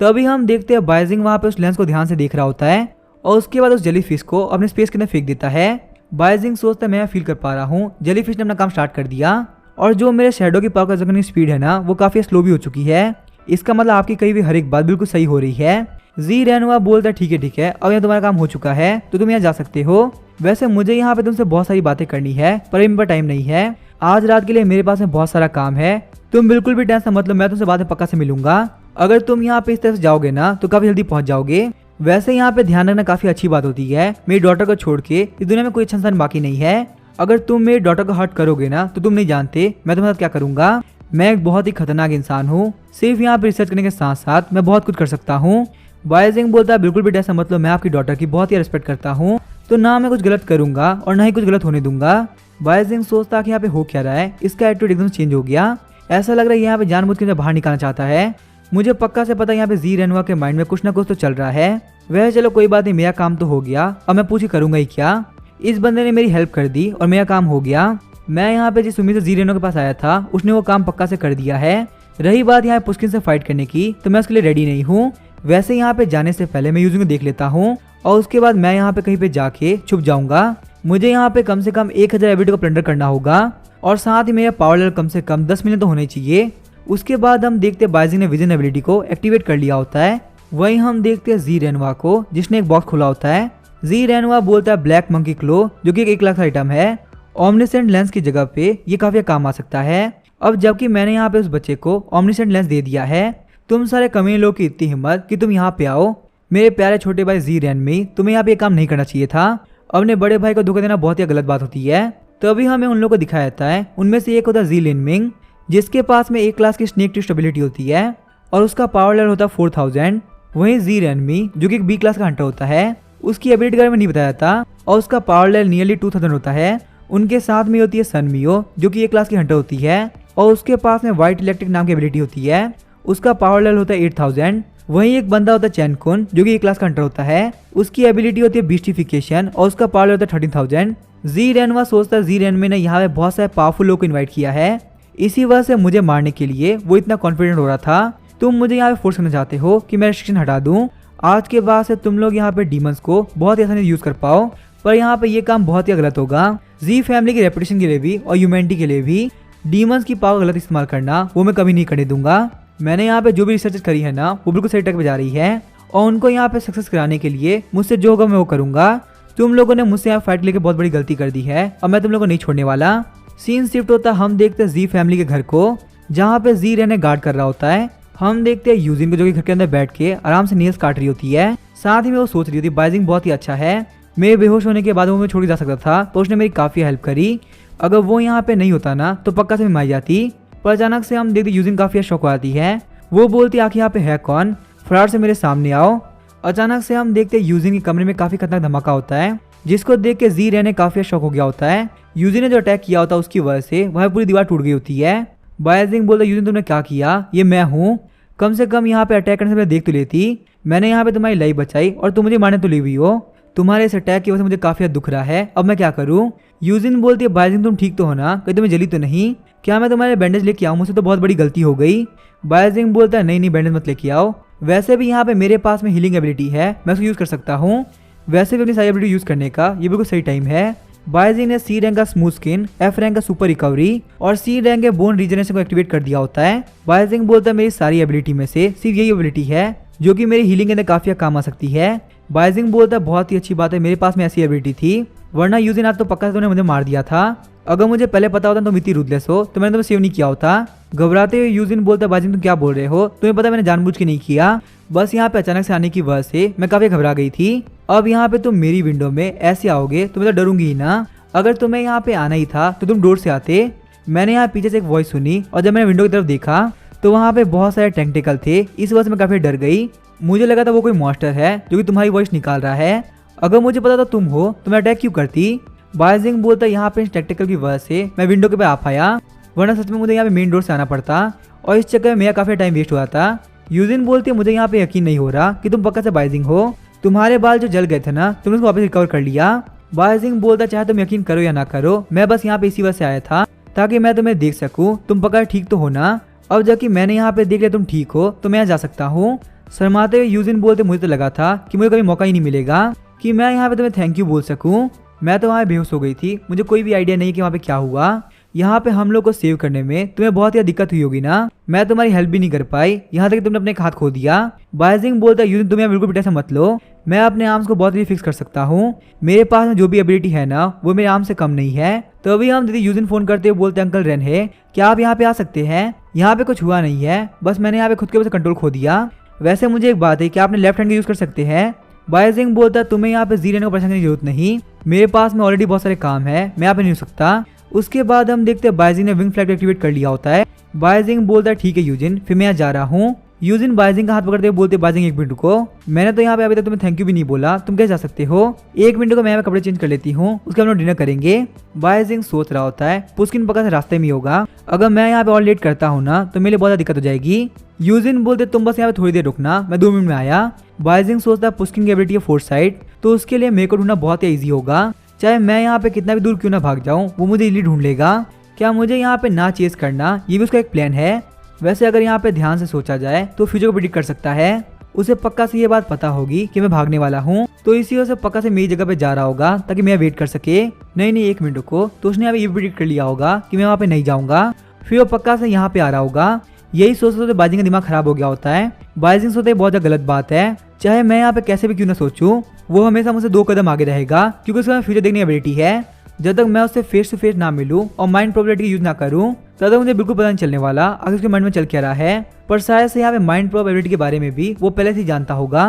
तभी हम देखते हैं बायजिंग वहाँ पे उस लेंस को ध्यान से देख रहा होता है और उसके बाद उस जेलीफिश को अपने स्पेस के अंदर फेंक देता है। बायजिंग सोचता है मैं फील कर पा रहा हूँ जेलीफिश ने अपना काम स्टार्ट कर दिया और जो मेरे शैडो की पावर करने की स्पीड है ना, वो काफी स्लो भी हो चुकी है। इसका मतलब आपकी कही भी हर एक बात बिल्कुल सही हो रही है। जी रेनुआ बोलता है ठीक है अब यहाँ तुम्हारा काम हो चुका है तो तुम यहाँ जा सकते हो। वैसे मुझे यहाँ पे तुमसे बहुत सारी बातें करनी है, पर इन पर टाइम नहीं है। आज रात के लिए मेरे पास में बहुत सारा काम है, तुम बिल्कुल भी टेंशन मत लो, मैं तुमसे बाद में पक्का से मिलूंगा। अगर तुम यहाँ पे इस तरह से जाओगे ना तो काफी जल्दी पहुंच जाओगे। वैसे यहाँ पे ध्यान रखना काफी अच्छी बात होती है, मेरी डॉटर को छोड़ के इस दुनिया में कोई अच्छा इंसान बाकी नहीं है। अगर तुम मेरी डॉटर को हर्ट करोगे ना तो तुम नहीं जानते मैं तुम्हारे साथ क्या करूंगा। मैं एक बहुत ही खतरनाक इंसान हूँ, सिर्फ यहाँ पे रिसर्च करने के साथ साथ मैं बहुत कुछ कर सकता हूँ। बायजिंग बोलता है बिल्कुल भी टेंशन मत लो, मैं आपकी डॉटर की बहुत ही रिस्पेक्ट करता हूँ, तो ना मैं कुछ गलत करूंगा और ना ही कुछ गलत होने दूंगा। बायजिंग सोचता कि यहाँ पे हो क्या रहा है, इसका एटीट्यूड एकदम चेंज हो गया। ऐसा लग रहा है यहाँ पे जानबूझ के बाहर निकालना चाहता है। मुझे पक्का से पता है यहाँ पे जी रेनुआ के माइंड में कुछ ना कुछ तो चल रहा है। वह चलो कोई बात नहीं, मेरा काम तो हो गया, अब मैं पूछ करूंगा ही क्या। इस बंदे ने मेरी हेल्प कर दी और मेरा काम हो गया। मैं यहाँ पे जिस उम्मीद से जी रेनुआ के पास आया था उसने वो काम पक्का से कर दिया है। रही बात यहाँ पुष्किन से फाइट करने की, तो मैं उसके लिए रेडी नहीं हूँ। वैसे यहाँ पे जाने से पहले मैं यूजिंग को देख लेता हूँ और उसके बाद मैं यहाँ पे कहीं पे जाके छुप जाऊंगा। मुझे यहाँ पे कम से कम 1000 एबिलिटी को प्लंडर करना होगा और साथ ही मेरा पावर लेवल कम से कम 10 मिलियन तो होने चाहिए। उसके बाद हम देखते हैं बायजिंग ने विजन एबिलिटी को एक्टिवेट कर लिया होता है। वहीं हम देखते हैं जी रेनुआ को जिसने एक बॉक्स खोला होता है। जी रेनवा बोलता है ब्लैक मंकी क्लो जो कि एक क्लास आइटम है, ओमनिसेंट लेंस की जगह पे ये काफी काम आ सकता है। अब जबकि मैंने यहाँ पे उस बच्चे को ओमनिसेंट लेंस दे दिया है, तुम सारे कमीने लोग की इतनी हिम्मत कि तुम यहाँ पे आओ। मेरे प्यारे छोटे भाई जी रेनमी, तुम्हें यहाँ पे ये काम नहीं करना चाहिए था। अपने बड़े भाई को धोखा देना बहुत ही गलत बात होती है। तभी हमें उन लोगों को दिखाया जाता है, उनमें से एक होता है जी लिनमिंग जिसके पास में एक क्लास की स्नेक ट्विस्ट एबिलिटी होती है और उसका पावर लेवल होता है 4000। वहीं जी रेनमी जो कि एक बी क्लास का हंटर होता है, उसकी एबिलिटी के बारे में नहीं बताया जाता और उसका पावर लेवल नियरली 2000 होता है। उनके साथ में होती है सनमियो जो कि एक क्लास की हंटर होती है और उसके पास में व्हाइट इलेक्ट्रिक नाम की एबिलिटी होती है, उसका पावर लेवल होता है 8000। वहीं एक बंदा होता है चैनकुन जो कि एक क्लास का हंटर होता है, उसकी एबिलिटी होती है बीस्टिफिकेशन और उसका पावर लेवल होता है 13000। जी रेनवा सोचता है जी रेनमे ने यहाँ पे बहुत सारे पावरफुल लोग को इन्वाइट किया है, इसी वजह से मुझे मारने के लिए वो इतना कॉन्फिडेंट हो रहा था। तुम मुझे यहाँ पे फोर्स करना चाहते हो कि मैं रिस्ट्रिक्शन हटा दूं। आज के बाद से तुम लोग यहाँ पे डीमंस को बहुत ही आसानी से यूज कर पाओ, पर यहाँ पे ये काम बहुत ही गलत होगा। जी फैमिली की रेपुटेशन के लिए भी और ह्यूमैनिटी के लिए भी डीमंस की पावर गलत इस्तेमाल करना वो मैं कभी नहीं करने दूंगा। मैंने यहाँ पे जो भी रिसर्च करी है ना वो बिल्कुल सही ट्रैक पे जा रही है और उनको यहाँ पे सक्सेस कराने के लिए मुझसे जो होगा मैं वो करूंगा। तुम लोगों ने मुझसे यहाँ फाइट लेके बहुत बड़ी गलती कर दी है और मैं तुम लोगों को नहीं छोड़ने वाला। सीन शिफ्ट होता है, हम देखते हैं जी फैमिली के घर को जहाँ पे जी रहने गार्ड कर रहा होता है। हम देखते हैं यूजिन को जो कि घर के अंदर बैठ के आराम से नेल्स काट रही होती है, साथ ही में वो सोच रही होती है बाइजिंग बहुत ही अच्छा है, मेरे बेहोश होने के बाद वो मैं छोड़ जा सकता था तो उसने मेरी काफी हेल्प करी। अगर वो यहाँ पे नहीं होता ना तो पक्का से मैं मारी जाती। पर अचानक से हम देखते यूजिन काफी शौक हो आती है, वो बोलती आखिर यहाँ पे है कौन, फरार से मेरे सामने आओ। अचानक से हम देखते हैं यूजिन के कमरे में काफी खतरनाक धमाका होता है जिसको देख के जी रहने काफी शौक हो गया होता है। यूजिन ने जो अटैक किया होता है उसकी वजह से वह पूरी दीवार टूट गई होती है। बाइजिंग बोलता है यूजिन तुमने क्या किया, ये मैं हूँ, कम से कम यहाँ पे अटैक करने से पहले देख तो लेती। मैंने यहाँ पे तुम्हारी लाइफ बचाई और तुम मुझे मारने तो ली हुई हो। तुम्हारे इस अटैक की वजह से मुझे काफी दुख रहा है, अब मैं क्या करूँ। यूजिन बोलती है बाइजिंग तुम ठीक तो हो ना, कहीं तुम्हें जली तो नहीं, क्या मैं तुम्हारे बैंडेज लेके आऊँ, मुझसे तो बहुत बड़ी गलती हो गई। बाइजिंग बोलता है नहीं नहीं बैंडेज मत लेके आओ, वैसे भी यहाँ पे मेरे पास में हीलिंग एबिलिटी है, मैं उसको यूज कर सकता हूँ, वैसे भी अपनी सारी एबिलिटी यूज करने का ये बिल्कुल सही टाइम है। बाइजिंग ने सी रैंक का स्मूथ स्किन, एफ रैंक का सुपर रिकवरी और सी रैंक के बोन रीजनरेशन को एक्टिवेट कर दिया होता है। बाइजिंग बोलता है मेरी सारी एबिलिटी में से सिर्फ यही एबिलिटी है जो कि मेरी हीलिंग के अंदर काफी काम आ सकती है। बाइजिंग बोलता है बहुत ही अच्छी बात है, मेरे पास में ऐसी एबिलिटी थी, वरना यूजिन आज तो पक्का से मुझे मार दिया था। अगर मुझे पहले पता होता तुम इतनी रूथलेस हो तो मैंने तुम्हें सेव नहीं किया होता। घबराते हुए यूजिन बोलता है बाइजिंग तुम क्या बोल रहे हो, तुम्हें पता मैंने जानबूझ के नहीं किया, बस यहाँ पे अचानक से आने की वजह से मैं काफी घबरा गई थी। अब यहाँ पे तुम मेरी विंडो में ऐसे आओगे तो मैं तो डरूंगी ही ना, अगर तुम्हें यहाँ पे आना ही था तो तुम डोर से आते। मैंने यहाँ पीछे से एक वॉइस सुनी और जब मैंने विंडो की तरफ देखा तो वहाँ पे बहुत सारे टेंटिकल थे, इस वजह से मैं काफी डर गई। मुझे लगा था वो कोई मॉन्स्टर है जो कि तुम्हारी वॉइस निकाल रहा है, अगर मुझे पता था तुम हो तो मैं अटैक क्यों करती। बाइजिंग बोलता है यहाँ पे टेक्टिकल की वजह से मैं विंडो के पे आ पाया, वरना सच में मुझे यहाँ पे मेन डोर से आना पड़ता और इस चक्कर में मेरा काफी टाइम वेस्ट हुआ था। यूजिन बोलती है मुझे यहाँ पे यकीन नहीं हो रहा कि तुम पक्का से बाइजिंग हो, तुम्हारे बाल जो जल गए थे ना तुमने उसको वापस रिकवर कर लिया। बाइजिंग बोलता चाहे तुम यकीन करो या ना करो, मैं बस यहाँ पे इसी वजह से आया था ताकि मैं तुम्हें देख सकूं तुम पक्का ठीक तो हो ना। अब जबकि मैंने यहाँ पे देख लिया तुम ठीक हो तो मैं यहाँ जा सकता हूँ। शर्माते हुए यूजिन बोलते मुझे तो लगा था कि मुझे कभी मौका ही नहीं मिलेगा कि मैं यहाँ पे तुम्हें थैंक यू बोल सकूं। मैं तो वहाँ बेहोश हो गई थी, मुझे कोई भी आइडिया नहीं कि वहाँ पे क्या हुआ। यहाँ पे हम लोग को सेव करने में तुम्हें बहुत ही दिक्कत हुई होगी ना, मैं तुम्हारी हेल्प भी नहीं कर पाई, यहाँ तक तुमने अपने हाथ खो दिया। बाइजिंग बोलता है यूजिन तुम्हें बिल्कुल भी टेंशन मत लो, मैं अपने आर्म्स को बहुत ही फिक्स कर सकता हूँ, मेरे पास में जो भी एबिलिटी है ना वो मेरे आर्म से कम नहीं है। तो अभी हम दीदी यूजिन फोन करते हुए बोलते अंकल रेन है क्या आप यहाँ पे आ सकते हैं, यहाँ पे कुछ हुआ नहीं है, बस मैंने यहाँ पे खुद के ऊपर कंट्रोल खो दिया। वैसे मुझे एक बात है कि आपने लेफ्ट हैंड का यूज कर सकते हैं। बाइजिंग बोलता है तुम्हें यहाँ पे जी रहने को परेशान करने की जरूरत नहीं, मेरे पास में ऑलरेडी बहुत सारे काम है, मैं यहाँ पे नहीं हो सकता। उसके बाद हम देखते हैं बाइजिंग ने विंग फ्लैग एक्टिवेट कर लिया होता है। बाइजिंग बोलता है ठीक है यूजिन, फिर मैं यहाँ जा रहा हूँ। यूजिन बाइजिंग का हाथ पकड़ते हुए बोलते बाइजिंग एक मिनट को, मैंने तो यहाँ पे अभी तक तुम्हें थैंक यू भी नहीं बोला, तुम कैसे जा सकते हो, एक मिनट को मैं यहाँ पे कपड़े चेंज कर लेती हूँ, उसके बाद हम डिनर करेंगे। बाइजिंग सोच रहा होता है पुस्किन पक्का से रास्ते में होगा, अगर मैं यहाँ पे और लेट करता हूँ ना तो मेरे लिए बहुत ज्यादा दिक्कत हो जाएगी। यूजिन बोलते तुम बस यहाँ पे थोड़ी देर रुकना, मैं 2 मिनट में आया। बाइजिंग सोचता है पुस्किन की एबिलिटी है फोर्थ साइड, तो उसके लिए मेरे को ढूंढना बहुत ही ईजी होगा, चाहे मैं यहाँ पे कितना भी दूर क्यों ना भाग जाऊँ वो मुझे इजीली ढूंढ लेगा। क्या मुझे यहाँ पे ना चेस करना ये भी उसका एक प्लान है। वैसे अगर यहाँ पे ध्यान से सोचा जाए तो फ्यूचर को प्रेडिक्ट कर सकता है, उसे पक्का से ये बात पता होगी कि मैं भागने वाला हूँ, तो इसी वजह से पक्का से मेरी जगह पे जा रहा होगा ताकि मैं वेट कर सके। नहीं 1 मिनट को, तो उसने अभी ये प्रेडिक्ट कर लिया होगा कि मैं वहाँ पे नहीं जाऊँगा, फिर वो पक्का से यहाँ पे आ रहा होगा। यही सोचते बाइजिंग का दिमाग खराब हो गया होता है। बायजिंग सोचता है बहुत ज्यादा गलत बात है, चाहे मैं यहाँ पे कैसे भी क्यों ना सोचूं, वो हमेशा मुझसे 2 कदम आगे रहेगा क्योंकि उसके पास फ्यूचर देखने की एबिलिटी है। जब तक मैं उससे फेस टू फेस ना मिलूं और माइंड प्रोबेबिलिटी यूज ना करूं, तब तक मुझे बिल्कुल पता नहीं चलने वाला आखिर उसके माइंड में चल क्या रहा है। पर शायद से यहाँ पे माइंड प्रोबेबिलिटी के बारे में भी वो पहले से ही जानता होगा।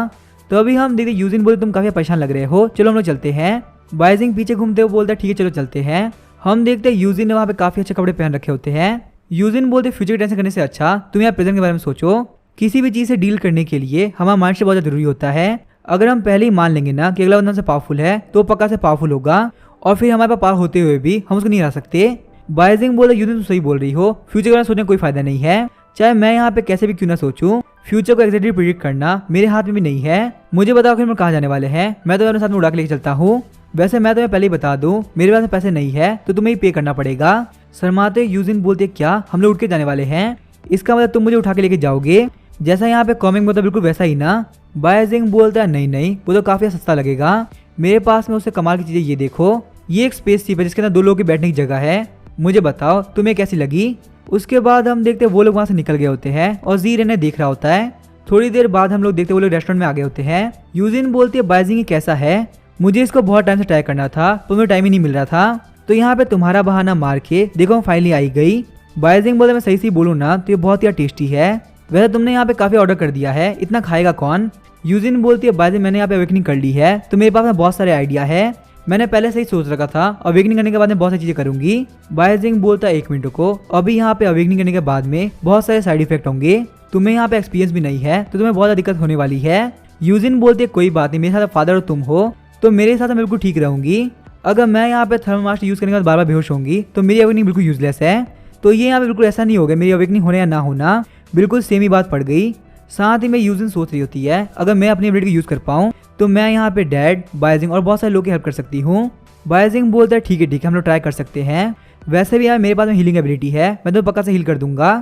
तो अभी हम देखते यूजिन बोलते तुम काफी परेशान लग रहे हो, चलो हम लोग चलते हैं। बायजिंग पीछे घूमते हुए बोलता है ठीक है चलो चलते हैं। हम देखते हैं यूजिन ने वहाँ पे काफी अच्छे कपड़े पहन रखे होते हैं। यूजिन बोलते फ्यूचर की टेंशन करने से अच्छा तुम यहाँ प्रेजेंट के बारे में सोचो। किसी भी चीज से डील करने के लिए हमारा माइंड से बहुत जरूरी होता है। अगर हम पहले ही मान लेंगे ना कि अगला बंदा हमसे पावरफुल है तो पक्का से पावरफुल होगा और फिर हमारे पास पावर होते हुए भी हम उसको नहीं हरा सकते। बायजिंग बोला यूजिन तुम सही बोल रही हो, फ्यूचर के बारे में सोचने का कोई फायदा नहीं है। चाहे मैं यहाँ पे कैसे भी क्यों ना सोचूं, फ्यूचर को एक्जेक्टली प्रिडिक्ट करना मेरे हाथ में भी नहीं है। मुझे बताओ कि हम कहाँ जाने वाले हैं, मैं तो अपने साथ में उड़ा के लेके चलता हूँ। वैसे मैं तुम्हें पहले ही बता दूं, मेरे पास पैसे नहीं है तो तुम्हें ही पे करना पड़ेगा। शर्माते यूजिन बोलते क्या हम लोग उठ के जाने वाले हैं, इसका मतलब तुम मुझे उठा के लेके जाओगे जैसा यहाँ पे कॉमिक में होता है बिल्कुल वैसा ही ना। बायजिंग बोलता है नहीं नहीं वो तो काफी सस्ता लगेगा, मेरे पास में उससे कमाल की चीजें ये देखो, ये एक स्पेस शिप है जिसके अंदर 2 लोगों के बैठने की जगह है, मुझे बताओ तुम्हें कैसी लगी। उसके बाद हम देखते वो लोग वहाँ से निकल गए होते हैं और जीर इन्हें देख रहा होता है। थोड़ी देर बाद हम लोग देखते वो लोग रेस्टोरेंट में आ गए होते हैं। यूजिन बोलती है बायजिंग कैसा है, मुझे इसको बहुत टाइम से ट्राई करना था पर मुझे टाइम ही नहीं मिल रहा था, तो यहाँ पे तुम्हारा बहाना मार के देखो फाइनली आई गई। बायजिंग बोलते मैं सही से बोलूँ ना तो ये बहुत ही टेस्टी है, वैसे तुमने यहाँ पे काफी ऑर्डर कर दिया है, इतना खाएगा कौन। यूजिन बोलती है बायजिंग मैंने यहाँ पे अवेकनिंग कर ली है तो मेरे पास में बहुत सारे आइडिया है, मैंने पहले से ही सोच रखा था अवेकनिंग करने के बाद में बहुत सारी चीजें करूंगी। बायजिंग बोलता है 1 मिनट को, अभी यहाँ पे अवेकनिंग करने के बाद में बहुत सारे साइड इफेक्ट होंगे, तुम्हें यहाँ पे एक्सपीरियंस भी नहीं है तो तुम्हें बहुत ज्यादा दिक्कत होने वाली है। यूजिन बोलती है कोई बात नहीं, मेरे साथ फादर और तुम हो तो मेरे साथ बिल्कुल ठीक रहूंगी, अगर मैं यहाँ पे थर्मोमास्टर यूज करने के बाद बार बार बेहोश होंगी तो मेरी अवेकनिंग बिल्कुल यूजलेस है। तो ये यहाँ पे बिल्कुल ऐसा नहीं होगा, मेरी अवेकनिंग होने या ना होना बिल्कुल सेम ही बात पड़ गई। साथ ही में यूजिन सोच रही होती है अगर मैं अपनी एबिलिटी को यूज कर पाऊँ तो मैं यहाँ पे डैड, बायजिंग और बहुत सारे लोग की हेल्प कर सकती हूँ। बायजिंग बोलता है ठीक है हम लोग ट्राई कर सकते हैं, वैसे भी यार मेरे पास में हीलिंग एबिलिटी है, मैं तो पक्का से हील कर दूंगा।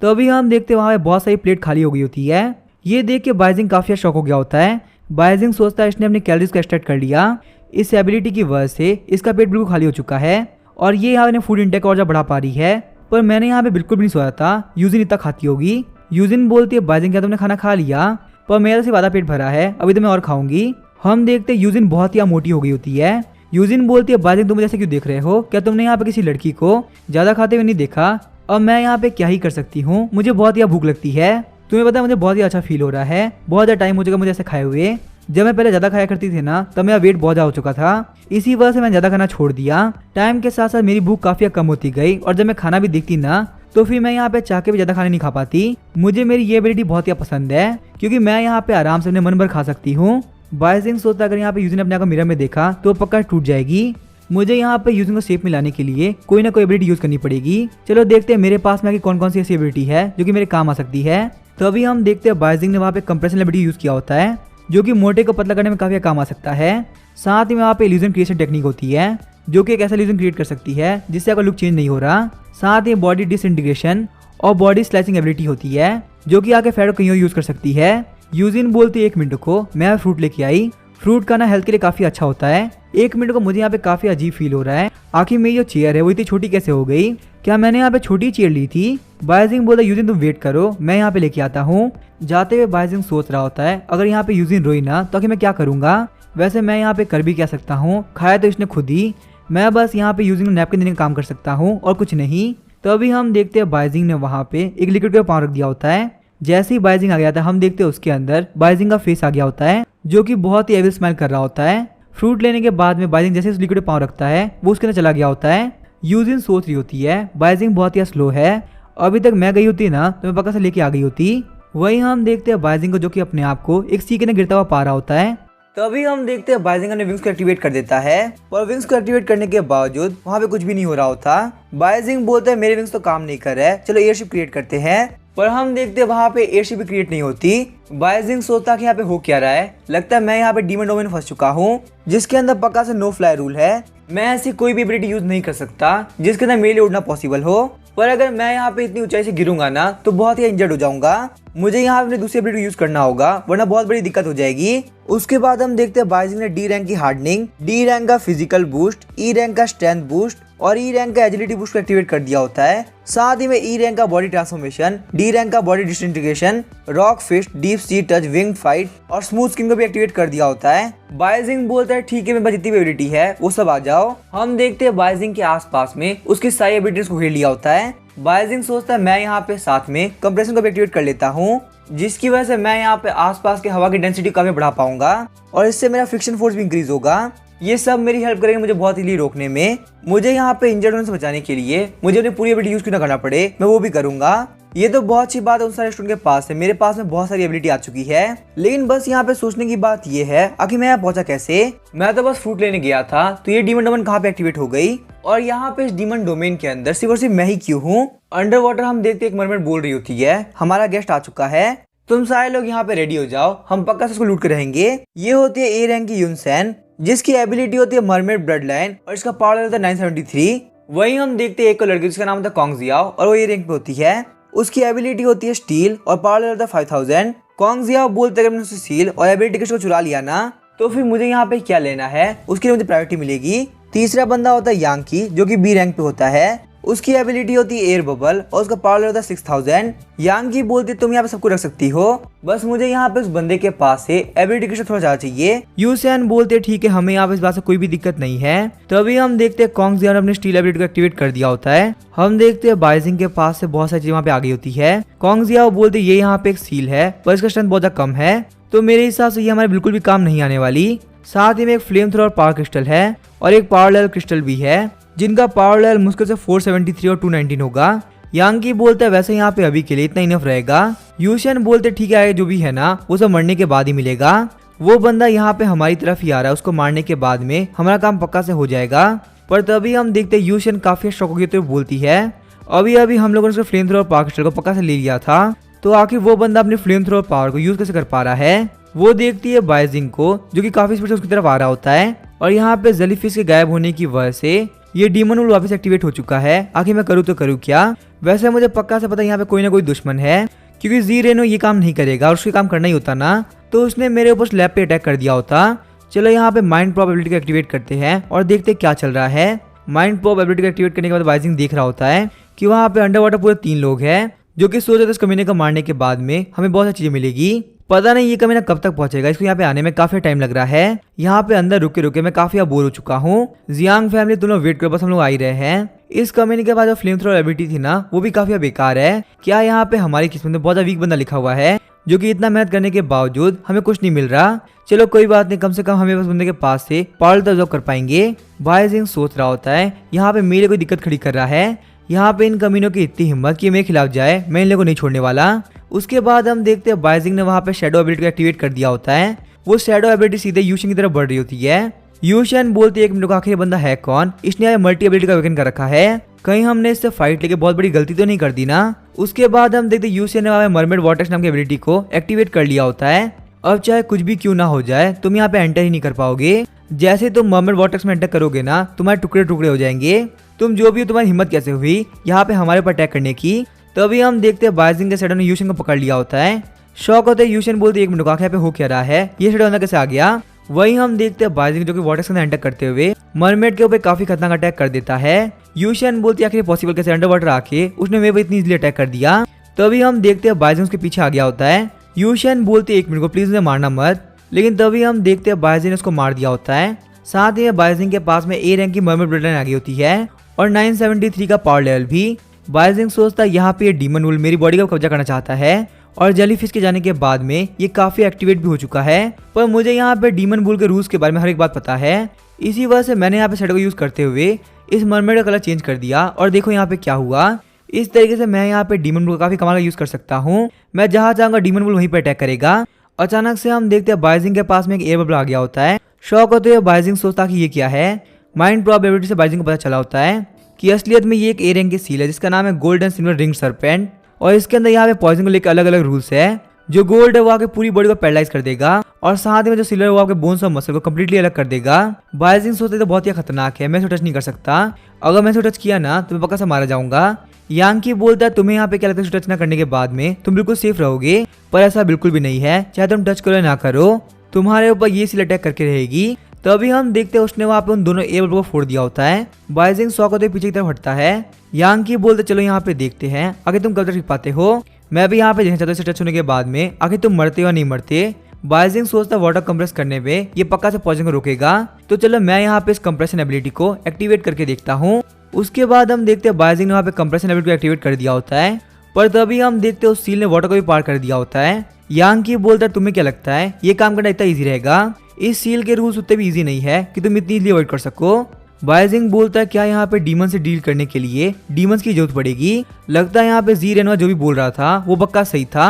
तो अभी हम देखते हैं वहाँ पे बहुत सारी प्लेट खाली हो गई होती है, ये देख के बायजिंग काफी शॉक हो गया होता है। बायजिंग सोचता है इसने अपनी कैलोरीज को एक्सट्रैक्ट कर लिया, इस एबिलिटी की वजह से इसका पेट बिल्कुल खाली हो चुका है और ये यहाँ ने फूड इंटेक और ज्यादा बढ़ा पा रही है, पर मैंने यहाँ पे बिल्कुल भी नहीं सोचा था यूजिन इतना खाती होगी। यूजिन बोलती है बायजिंग क्या तुमने खाना खा लिया, पर मेरा सिर्फ आधा पेट भरा है, अभी तो मैं और खाऊंगी। हम देखते हैं यूजिन बहुत ही मोटी हो गई होती है। यूजिन बोलती है बायजिंग तुम मुझे ऐसे क्यों देख रहे हो, क्या तुमने यहाँ पे किसी लड़की को ज्यादा खाते हुए नहीं देखा, अब मैं यहाँ पे क्या ही कर सकती हूँ, मुझे बहुत ही भूख लगती है, तुम्हें पता है मुझे बहुत ही अच्छा फील हो रहा है, बहुत ज़्यादा टाइम हो चुका मुझे ऐसे खाए हुए, जब मैं पहले ज़्यादा खाया करती थी ना तब मेरा वेट बहुत ज़्यादा हो चुका था, इसी वजह से मैंने ज़्यादा खाना छोड़ दिया। टाइम के साथ साथ मेरी भूख काफ़ी कम होती गई और जब मैं खाना भी देखती ना तो फिर मैं यहाँ पे चाह के भी ज़्यादा खाना नहीं खा पाती। मुझे मेरी ये एबिलिटी बहुत ही पसंद है क्योंकि मैं यहाँ पे आराम से अपने मन भर खा सकती हूँ। बायजिंग सोचता अगर यहाँ पे यूजिन अपने आप को मिरर में देखा तो पक्का टूट जाएगी, मुझे यहाँ पे यूजिन को शेप में लाने के लिए कोई ना कोई एबिलिटी यूज करनी पड़ेगी। चलो देखते हैं मेरे पास में कौन कौन सी ऐसी एबिलिटी है जो कि मेरे काम आ सकती है। तो अभी हम देखते हैं बायजिंग ने वहाँ पे कंप्रेशन एबिलिटी यूज किया होता है जो कि मोटे को पतला करने में काफी काम आ सकता है। साथ ही में वहाँ पे इल्यूजन क्रिएशन टेक्निक होती है जो कि एक ऐसा इल्यूजन क्रिएट कर सकती है जिससे आपका लुक चेंज नहीं हो रहा। साथ ही बॉडी डिसइंटीग्रेशन और बॉडी स्लाइसिंग एबिलिटी होती है जो कि आके फैट कहीं और यूज कर सकती है। यूजिन बोलती है 1 मिनट को, मैं फ्रूट लेके आई, फ्रूट खाना हेल्थ के लिए काफी अच्छा होता है। 1 मिनट को मुझे यहाँ पे काफी अजीब फील हो रहा है, आखिर मेरी जो चेयर है वो इतनी छोटी कैसे हो गई, क्या मैंने यहाँ पे छोटी चेयर ली थी। बायजिंग बोला यूजिन तुम वेट करो, मैं यहाँ पे लेके आता हूँ। जाते हुए बायजिंग सोच रहा होता है अगर यहाँ पे यूजिन रोई ना तो आखिर मैं क्या करूंगा, वैसे मैं यहाँ पे कर भी क्या सकता हूँ, खाया तो इसने खुद ही, मैं बस यहाँ पे यूजिन नैपकिन देने का काम कर सकता हूँ और कुछ नहीं। तो अभी हम देखते हैं बायजिंग ने वहाँ पे एक लिक्विड का पाँव रख दिया होता है। जैसे ही बायजिंग आ गया था हम देखते हैं उसके अंदर बायजिंग का फेस आ गया होता है जो कि बहुत ही एविल स्माइल कर रहा होता है। फ्रूट लेने के बाद में बायजिंग जैसे उस लिक्विड पाँव रखता है वो उसके अंदर चला गया होता है। यूजिन सोच रही होती है बायजिंग बहुत ही स्लो है, अभी तक मैं गई होती ना तो मैं पक्का से लेके आ गई होती। वही हम देखते हैं बायजिंग को जो कि अपने आप को एक सीके ने गिरता हुआ पा रहा होता है। तो अभी हम देखते हैं बायजिंग ने विंग्स को एक्टिवेट कर देता है, पर विंग्स को एक्टिवेट करने के बावजूद वहाँ पे कुछ भी नहीं हो रहा होता। बायजिंग बोलता है मेरे विंग्स तो काम नहीं कर रहे, चलो एयरशिप क्रिएट करते हैं, पर हम देखते हैं वहाँ पे एयरशिप भी क्रिएट नहीं होती। बायजिंग सोचता कि यहाँ पे हो क्या रहा है, लगता है मैं यहाँ पे डीमन डोमेन फंस चुका हूँ जिसके अंदर पक्का से नो फ्लाई रूल है, मैं ऐसी कोई भी एबिलिटी यूज नहीं कर सकता जिसके अंदर मेरे लिए उड़ना पॉसिबल हो, पर अगर मैं यहाँ पे इतनी ऊंचाई से गिरूंगा ना तो बहुत ही इंजर्ड हो जाऊंगा, मुझे यहाँ अपनी दूसरी एबिलिटी यूज करना होगा वरना बहुत बड़ी दिक्कत हो जाएगी। उसके बाद हम देखते हैं बायजिंग ने डी रैंक की हार्डनिंग, डी रैंक का फिजिकल बूस्ट, ई रैंक का स्ट्रेंथ बूस्ट और ई रैंक का एजिलिटी बूस्ट को एक्टिवेट कर दिया होता है। साथ ही में ई रैंक का बॉडी ट्रांसफॉर्मेशन, डी रैंक का body disintegration, rock fist, deep sea touch, wing fight और स्मूथ स्किन को भी एक्टिवेट कर दिया होता है। बायजिंग बोलता है ठीक है, मेरे पास जितनी भी एबिलिटी है वो सब आ जाओ। हम देखते हैं बायजिंग के आसपास में उसकी सारी एबिलिटीज को घेर लिया होता है। बायजिंग सोचता है मैं यहाँ पे साथ में कंप्रेशन को भी एक्टिवेट कर लेता हूँ, जिसकी वजह से मैं यहाँ पे आसपास के हवा की डेंसिटी काफी बढ़ा पाऊंगा और इससे मेरा फ्रिक्शन फोर्स भी इंक्रीज होगा। ये सब मेरी हेल्प करेंगे मुझे बहुत इजीली रोकने में। मुझे यहाँ पे इंजर्ड होने से बचाने के लिए मुझे अपनी पूरी एबिलिटी यूज ना करना पड़े, मैं वो भी करूंगा। ये तो बहुत अच्छी बात है उन सारे स्टूडेंट के पास है, मेरे पास में बहुत सारी एबिलिटी आ चुकी है। लेकिन बस यहाँ पे सोचने की बात ये है आखिर मैं यहाँ पहुंचा कैसे। मैं तो बस फ्रूट लेने गया था तो ये डीमन डोमेन कहाँ पे एक्टिवेट हो गई, और यहाँ पे इस डीमन डोमेन के अंदर सिर्फ और सिर्फ मैं ही क्यों हूँ। अंडर वाटर हम देखते एक मरमेड बोल रही होती है हमारा गेस्ट आ चुका है, तुम सारे लोग यहाँ पे रेडी हो जाओ, हम पक्का से उसको लूट कर रहेंगे। ये होती है ए रैंक की यूनसेन, जिसकी एबिलिटी होती है मरमेड ब्लड लाइन और इसका पावर लेवल होता है 973। वहीं हम देखते हैं एक लड़की जिसका नाम था कॉन्ग जियाओ और वो ए रैंक पे होती है। उसकी एबिलिटी होती है स्टील और पावर लेवल होता है 5000। कॉन्ग जियाओ बोलते अगर मैंने उससे स्टील और एबिलिटी को चुरा लिया ना तो फिर मुझे यहाँ पे क्या लेना है, उसके लिए मुझे प्रायोरिटी मिलेगी। तीसरा बंदा होता है यांकी जो कि बी रैंक पे होता है। उसकी एबिलिटी होती है एयर बबल और उसका पावर लेवल होता है 6000। यांगी बोलती तुम यहाँ पे सबको रख सकती हो, बस मुझे यहाँ पे उस बंदे के पास से एबिलिटी के थोड़ा ज्यादा चाहिए। यूसेन बोलते ठीक है, हमें यहाँ पे इस बात से कोई भी दिक्कत नहीं है। तभी हम देखते हैं कॉन्ग जियाओ ने अपनी स्टील एबिलिटी को एक्टिवेट कर दिया होता है। हम देखते हैं बाइजिंग के पास से बहुत सारी चीजें वहाँ पे आ गई होती है। कॉन्ग जियाओ बोलते ये यहाँ पे एक सील है पर इसका स्ट्रेंथ बहुत ज्यादा कम है, तो मेरे हिसाब से ये हमारे बिल्कुल भी काम नहीं आने वाली। साथ ही में एक फ्लेम थ्रो और पावर क्रिस्टल है और एक पावर लेवल क्रिस्टल भी है, जिनका पावर लेवल मुश्किल से 473 और 219 होगा। यांगी बोलता है वैसे यहाँ पे अभी के लिए इतना इनफ रहेगा। यूशियन बोलते ठीक है जो भी है ना वो सब मरने के बाद ही मिलेगा। वो बंदा यहाँ पे हमारी तरफ ही आ रहा है, उसको मारने के बाद में हमारा काम पक्का से हो जाएगा। पर तभी हम देखते हैं यूशियन काफी शौक की तरफ बोलती है अभी अभी हम लोगों ने उसके फ्लेम थ्रो और पावर क्रिस्टल को पक्का से ले लिया था, तो आखिर वो बंदा अपने फ्लेम थ्रो और पावर को यूज कैसे कर पा रहा है। वो देखती है बाइजिंग को जो कि काफी स्पीड से उसकी तरफ आ रहा होता है और यहाँ पे जेलीफिश के गायब होने की वजह से ये डीमन वुल वापस एक्टिवेट हो चुका है। आखिर मैं करूँ तो करूँ क्या। वैसे मुझे पक्का से पता है यहाँ पे कोई ना कोई दुश्मन है, क्योंकि जी रेनो ये काम नहीं करेगा और उसके काम करना ही होता ना तो उसने मेरे ऊपर स्लैब पे अटैक कर दिया होता। चलो यहाँ पे माइंड प्रॉप एबिलिटी को एक्टिवेट करते हैं और देखते क्या चल रहा है। माइंड प्रॉप एबिलिटी को एक्टिवेट करने के बाद बाइजिंग देख रहा होता है कि वहाँ पे अंडर वाटर पूरे 3 लोग हैं जो कि सोच रहे थे इस कमीने को मारने के बाद में हमें बहुत सारी चीजें मिलेगी। पता नहीं ये कमीना कब तक पहुंचेगा, इसको यहाँ पे आने में काफी टाइम लग रहा है। यहाँ पे अंदर रुके रुके मैं काफी बोर हो चुका हूँ। जियांग फैमिली तुम लोग वेट करो, बस हम लोग आ ही रहे हैं। इस कमीने के बाद जो फ्लेम थ्रो एबिलिटी थी ना वो भी काफी बेकार है। क्या यहाँ पे हमारी किस्मत में बहुत ज्यादा वीक बंदा लिखा हुआ है जो कि इतना मेहनत करने के बावजूद हमें कुछ नहीं मिल रहा। चलो कोई बात नहीं, कम से कम हमें उस बंदे के पास से पावर तो कर पाएंगे। बाइजिंग सोच रहा होता है यहाँ पे मेरे कोई दिक्कत खड़ी कर रहा है। यहाँ पे इन कमीनों की इतनी हिम्मत कि मेरे खिलाफ जाए, मैं इन लोगों को नहीं छोड़ने वाला। उसके बाद हम देखते हैं बाइजिंग ने वहाँ पे शैडो एबिलिटी को एक्टिवेट कर दिया होता है। वो शैडो एबिलिटी सीधे यूशियन की तरफ बढ़ रही होती है। यूशियन बोलती है एक मिनट का आखिर बंदा है कौन, इसने यहाँ मल्टी एबिलिटी का वेकन कर रखा है, कहीं हमने इससे फाइट लेके बहुत बड़ी गलती तो नहीं कर दी ना। उसके बाद हम देखते हैं यूशियन ने वहाँ पे मरमेड वॉर्टेक्स नाम की एबिलिटी को एक्टिवेट कर लिया होता है। अब चाहे कुछ भी क्यों ना हो जाए तुम यहाँ पे एंटर ही नहीं कर पाओगे। जैसे तुम मरमेड वॉर्टेक्स में एंटर करोगे ना तुम्हारे टुकड़े टुकड़े हो जाएंगे। तुम जो भी हो, तुम्हारी हिम्मत कैसे हुई यहाँ पे हमारे ऊपर अटैक करने की। तभी हम देखते हैं बाइजिंग के शैडो ने यूशियन को पकड़ लिया होता है। शौक होता है यूशियन बोलते एक मिनट का यहाँ पे हो क्या रहा है, ये शैडो अंदर कैसे आ गया। वहीं हम देखते हैं बाइजिंग जो कि वाटर के अंदर एंटर करते हुए मरमेड के ऊपर काफी खतरनाक अटैक कर देता है। यूशियन बोलती है आखिर पॉसिबल कैसे अंडर वाटर आके उसने मेरे पे इतनी इजीली अटैक कर दिया। तभी हम देखते हैं बाइजिंग उसके पीछे आ गया होता है। यूशियन बोलती है एक मिनट को प्लीज मुझे मारना मत, लेकिन तभी हम देखते हैं बाइजिंग ने उसको मार दिया होता है। साथ ही बाइजिंग के पास में ए रैंक की मरमेड ब्लड लाइन आ गई होती है और 973 का पावर लेवल भी। बाइजिंग सोचता है यहाँ पे ये डीमन वुल मेरी बॉडी का कब्जा करना चाहता है और जेलीफिश के जाने के बाद में ये काफी एक्टिवेट भी हो चुका है। पर मुझे यहाँ पे डीमन वुल के रूल्स के बारे में हर एक बात पता है, इसी वजह से मैंने यहाँ पे शैडो को यूज करते हुए इस मरमेड का कलर चेंज कर दिया और देखो यहाँ पे क्या हुआ। इस तरीके से मैं यहाँ पे डीमन वुल का काफी कमाल का यूज कर सकता हूँ। मैं जहाँ चाहूंगा डीमन वुल वहीं पे अटैक करेगा। अचानक से हम देखते हैं बाइजिंग के पास में एक एयर बबल आ गया होता है। शौक होते हुए बाइजिंग सोचता कि ये क्या है। माइंड प्रॉप एबिलिटी से बाइजिंग को पता चला होता है कि असलियत में ये एक ए रैंक की सील है जिसका नाम है gold and silver ring serpent और इसके अंदर यहाँ पे पॉइजन को लेकर अलग अलग रूल्स है। जो गोल्ड है वो आके पूरी बॉडी को पैरालाइज कर देगा और साथ में जो सिल्वर है वो आपके बोन्स और मसल को कम्प्लीटली अलग कर देगा। बाइजिंग सोचते तो बहुत ही खतरनाक है, मैं इसको टच नहीं कर सकता, अगर मैं इसको टच किया ना तो मैं पक्का से मारा जाऊंगा। यांकी बोलता है तुम्हें यहाँ पे क्या लगता है टच ना करने के बाद में तुम बिल्कुल सेफ रहोगे, पर ऐसा बिल्कुल भी नहीं है। चाहे तुम टच करो या ना करो तुम्हारे ऊपर ये सील अटैक करके रहेगी। तभी हम देखते हैं उसने वहाँ पे उन दोनों ए बल्ब को फोड़ दिया होता है। बाइजिंग शॉक होते पीछे की तरफ हटता है। यांग बोलते चलो यहाँ पे देखते हैं आखिर तुम कब तक टिक पाते हो। मैं भी यहाँ पे देखना चाहता हूँ इसे टच होने के बाद में आखिर तुम मरते हो या नहीं मरते। बाइजिंग सोचता वाटर कंप्रेस करने पे ये पक्का से पॉइजन को रोकेगा, तो चलो मैं यहाँ पे इस कंप्रेशन एबिलिटी को एक्टिवेट करके देखता हूँ। उसके बाद हम देखते हैं बाइजिंग ने वहाँ पे कंप्रेशन एबिलिटी को एक्टिवेट कर दिया होता है, पर तभी हम देखते हैं उस सील ने वाटर को भी पार कर दिया होता है। यांग बोलता है तुम्हें क्या लगता है ये काम करना इतना ईजी रहेगा? इस सील के रूल्स उतने भी ईजी नहीं है कि तुम इतनी इजीली अवॉइड कर सको। बाइजिंग बोलता है क्या यहाँ पे डीमन से डील करने के लिए डीमंस की जरूरत पड़ेगी? लगता है यहाँ पे जी रेनवा जो भी बोल रहा था वो पक्का सही था।